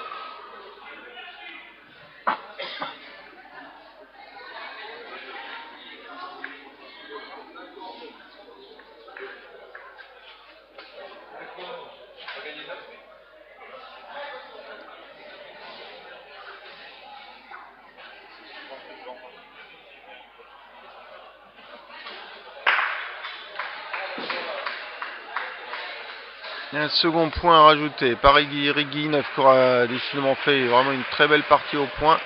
Et un second point rajouté par Eric Guilleneuf qui aura décidément fait vraiment une très belle partie au point.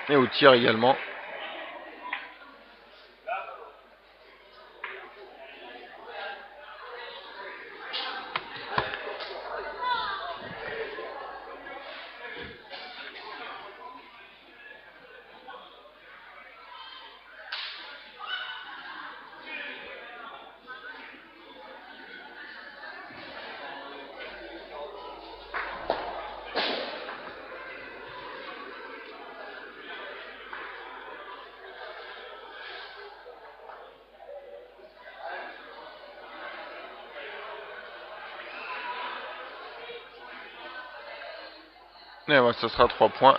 Et au tir également. Et ouais, ça sera 3 points.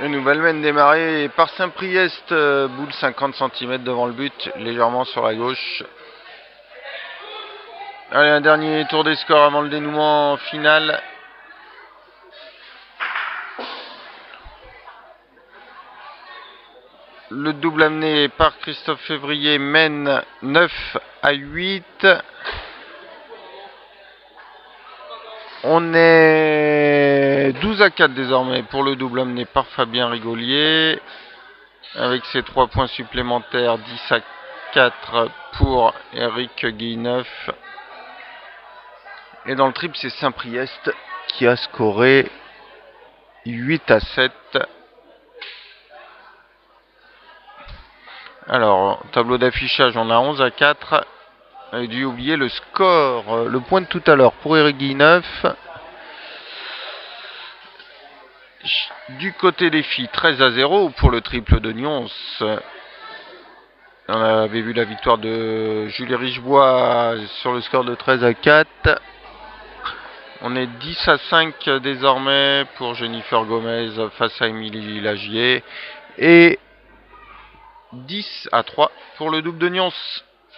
Une nouvelle mène démarrée par Saint-Priest, boule 50 cm devant le but, légèrement sur la gauche. Allez, un dernier tour des scores avant le dénouement final. Le double amené par Christophe Février mène 9-8. On est 12-4 désormais pour le double amené par Fabien Rigolier. Avec ses 3 points supplémentaires, 10-4 pour Eric Guilleneuf. Et dans le triple, c'est Saint-Priest qui a scoré 8-7. Alors, tableau d'affichage, on a 11-4. J'ai dû oublier le score, le point de tout à l'heure pour Eric Guilleneuf. Du côté des filles, 13-0 pour le triple de Nyons. On avait vu la victoire de Julie Richebois sur le score de 13-4. On est 10-5 désormais pour Jennifer Gomez face à Émilie Lagier. Et 10-3 pour le double de Nyons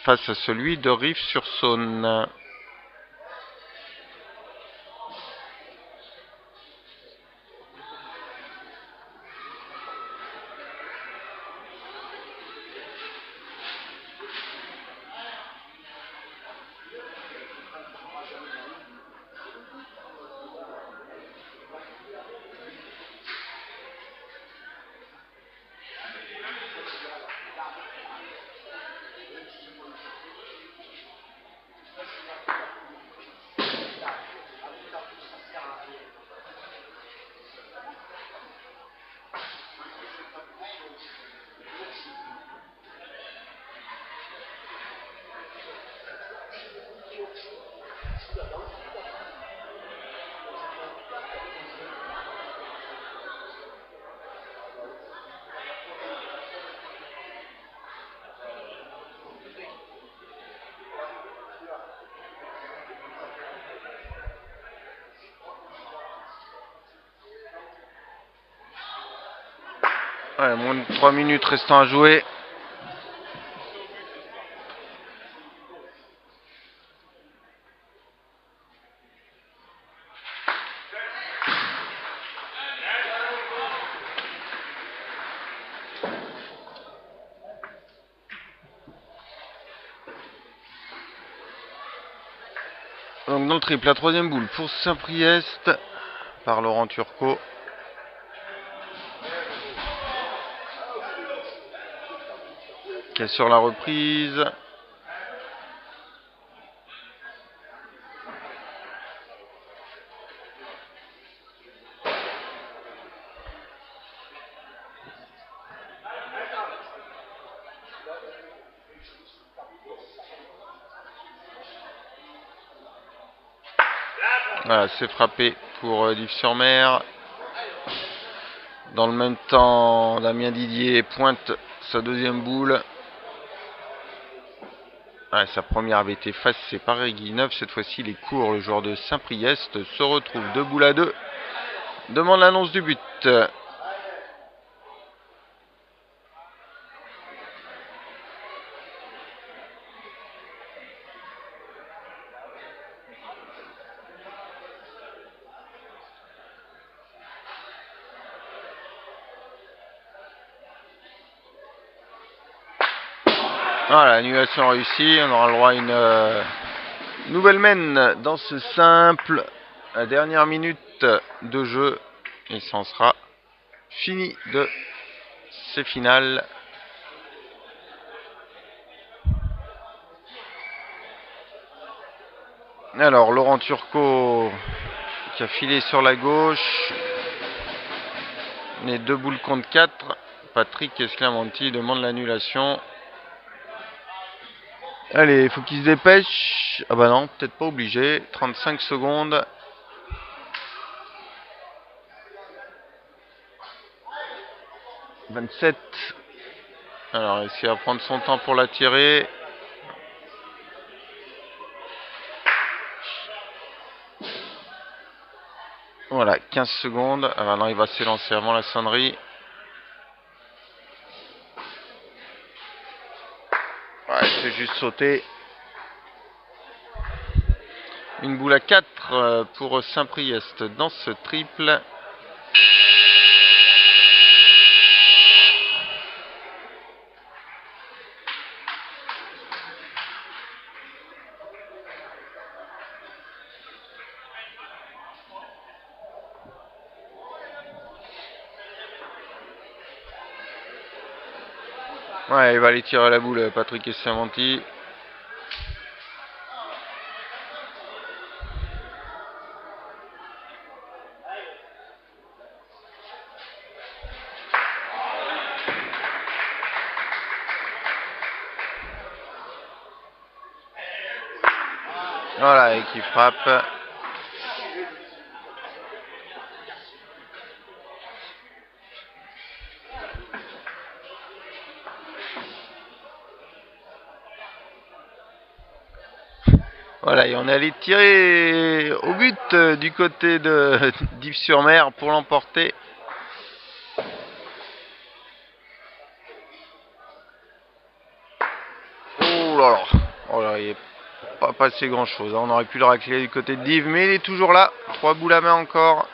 face à celui de Rives-sur-Saône. Ouais, moins de 3 minutes restant à jouer. Donc dans le triple, la troisième boule pour Saint-Priest par Laurent Turcot. Qui est sur la reprise. Voilà, c'est frappé pour Dives-sur-Mer. Dans le même temps, Damien Didier pointe sa deuxième boule. Ouais, sa première avait été effacée par Guineuve. Cette fois-ci, les cours, le joueur de Saint-Priest, se retrouve 2 boules à 2. Demande l'annonce du but. Voilà, annulation réussie. On aura le droit à une nouvelle mène dans ce simple. La dernière minute de jeu. Et ça en sera fini de ces finales. Alors, Laurent Turcot qui a filé sur la gauche. Les 2 boules contre 4. Patrick Esclamanti demande l'annulation. Allez, il faut qu'il se dépêche. Ah bah non, peut-être pas obligé. 35 secondes. « 27. Alors, essayer à prendre son temps pour la tirer. Voilà, 15 secondes. Alors non, il va s'élancer avant la sonnerie. Ouais, c'est juste sauter. Une boule à 4 pour Saint-Priest dans ce triple. Ouais, il va aller tirer la boule, Patrick Esclamanti. Voilà, et qui frappe. Voilà, et on est allé tirer au but du côté de d'Yves-sur-Mer pour l'emporter. Oh là là, oh là, il n'est pas passé grand chose. On aurait pu le racler du côté de Div, mais il est toujours là. 3 boules à main encore.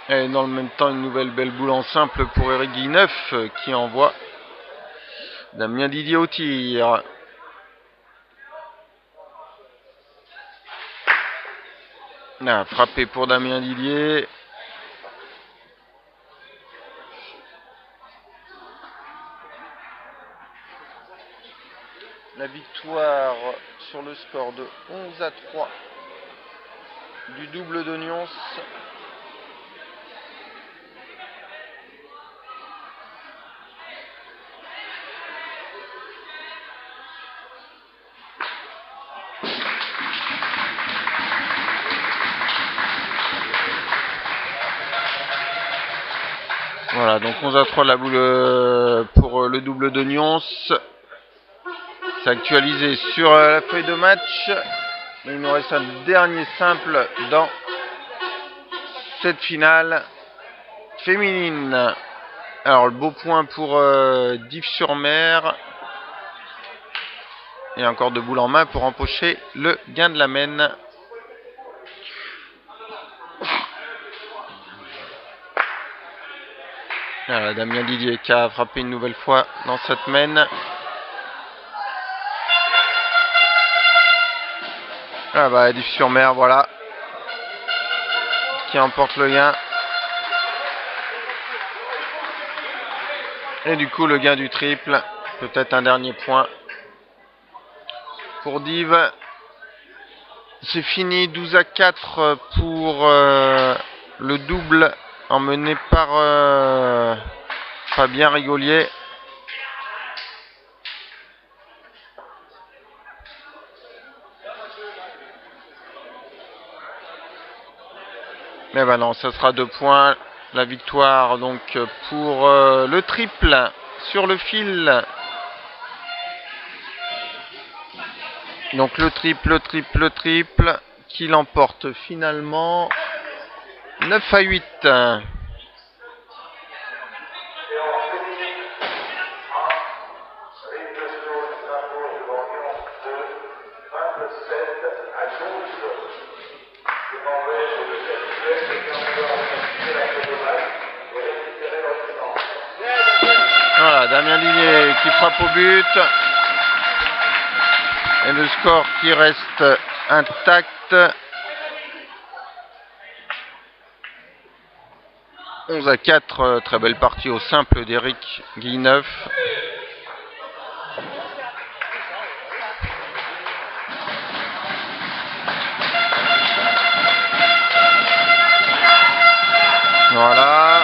Et dans le même temps, une nouvelle belle boule en simple pour Eric Guineuf qui envoie Damien Didier au tir. Ah, frappé pour Damien Didier. La victoire sur le score de 11-3 du double de Nyons. Voilà, donc 11-3 la boule pour le double de Nyons. C'est actualisé sur la feuille de match. Il nous reste un dernier simple dans cette finale féminine. Alors le beau point pour Dives-sur-Mer. Et encore deux boules en main pour empocher le gain de la mène. Voilà, Damien Didier qui a frappé une nouvelle fois dans cette mène. Ah bah Dives-sur-Mer, voilà, qui emporte le gain. Et du coup le gain du triple, peut-être un dernier point pour Div. C'est fini, 12-4 pour le double emmené par Fabien Rigolier. Mais ben non, ça sera 2 points. La victoire donc pour le triple sur le fil. Donc le triple qui l'emporte finalement 9-8. Voilà, Damien Didier qui frappe au but. Et le score qui reste intact. 11-4, très belle partie au simple d'Eric Guineuf. Voilà.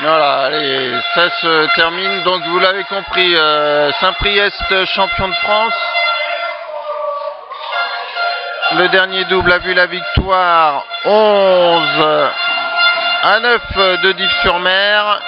Voilà, allez, ça se termine. Donc vous l'avez compris, Saint-Priest champion de France. Le dernier double a vu la victoire 11-9 de Dives-sur-Mer.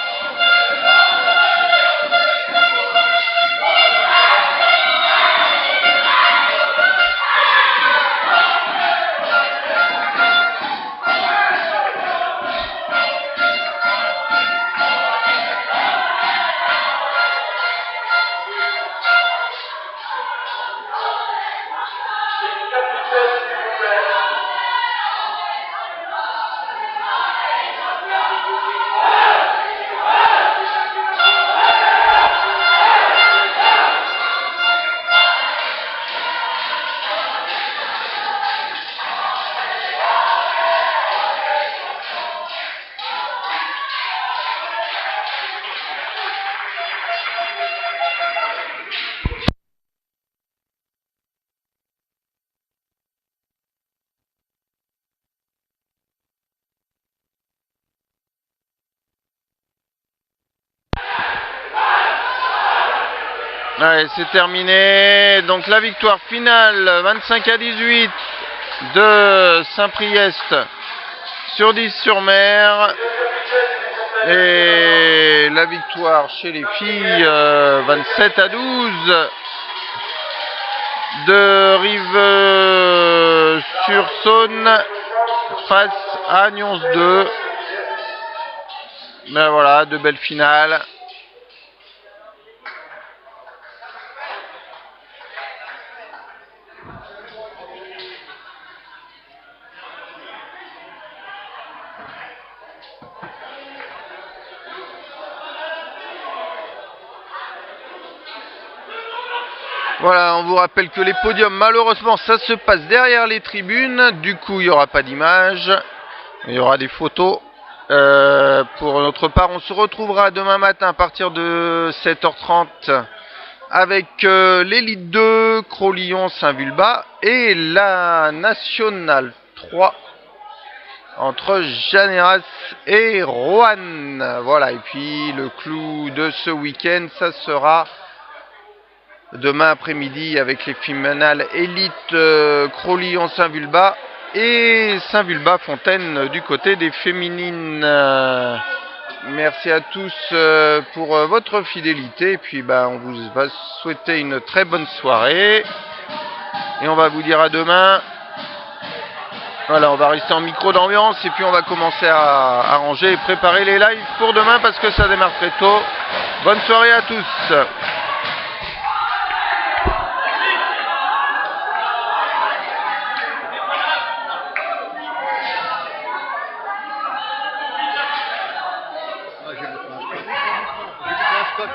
Allez, c'est terminé. Donc la victoire finale 25-18 de Saint-Priest sur 10-sur-Mer. Et la victoire chez les filles 27-12 de Rive-sur-Saône face à Nyons 2. Ben voilà, de belles finales. Voilà, on vous rappelle que les podiums, malheureusement, ça se passe derrière les tribunes. Du coup, il n'y aura pas d'image. Il y aura des photos. Pour notre part, on se retrouvera demain matin à partir de 7h30 avec l'élite 2, Crolillon, Saint-Vulbas et la Nationale 3 entre Janeras et Roanne. Voilà, et puis le clou de ce week-end, ça sera demain après-midi avec les finales élite Crolillon, Saint-Vulbas et Saint-Vulbas-Fontaine du côté des féminines. Merci à tous pour votre fidélité. Et puis on vous va souhaiter une très bonne soirée. Et on va vous dire à demain. Voilà, on va rester en micro d'ambiance et puis on va commencer à ranger et préparer les lives pour demain parce que ça démarre très tôt. Bonne soirée à tous. J'ai le transport.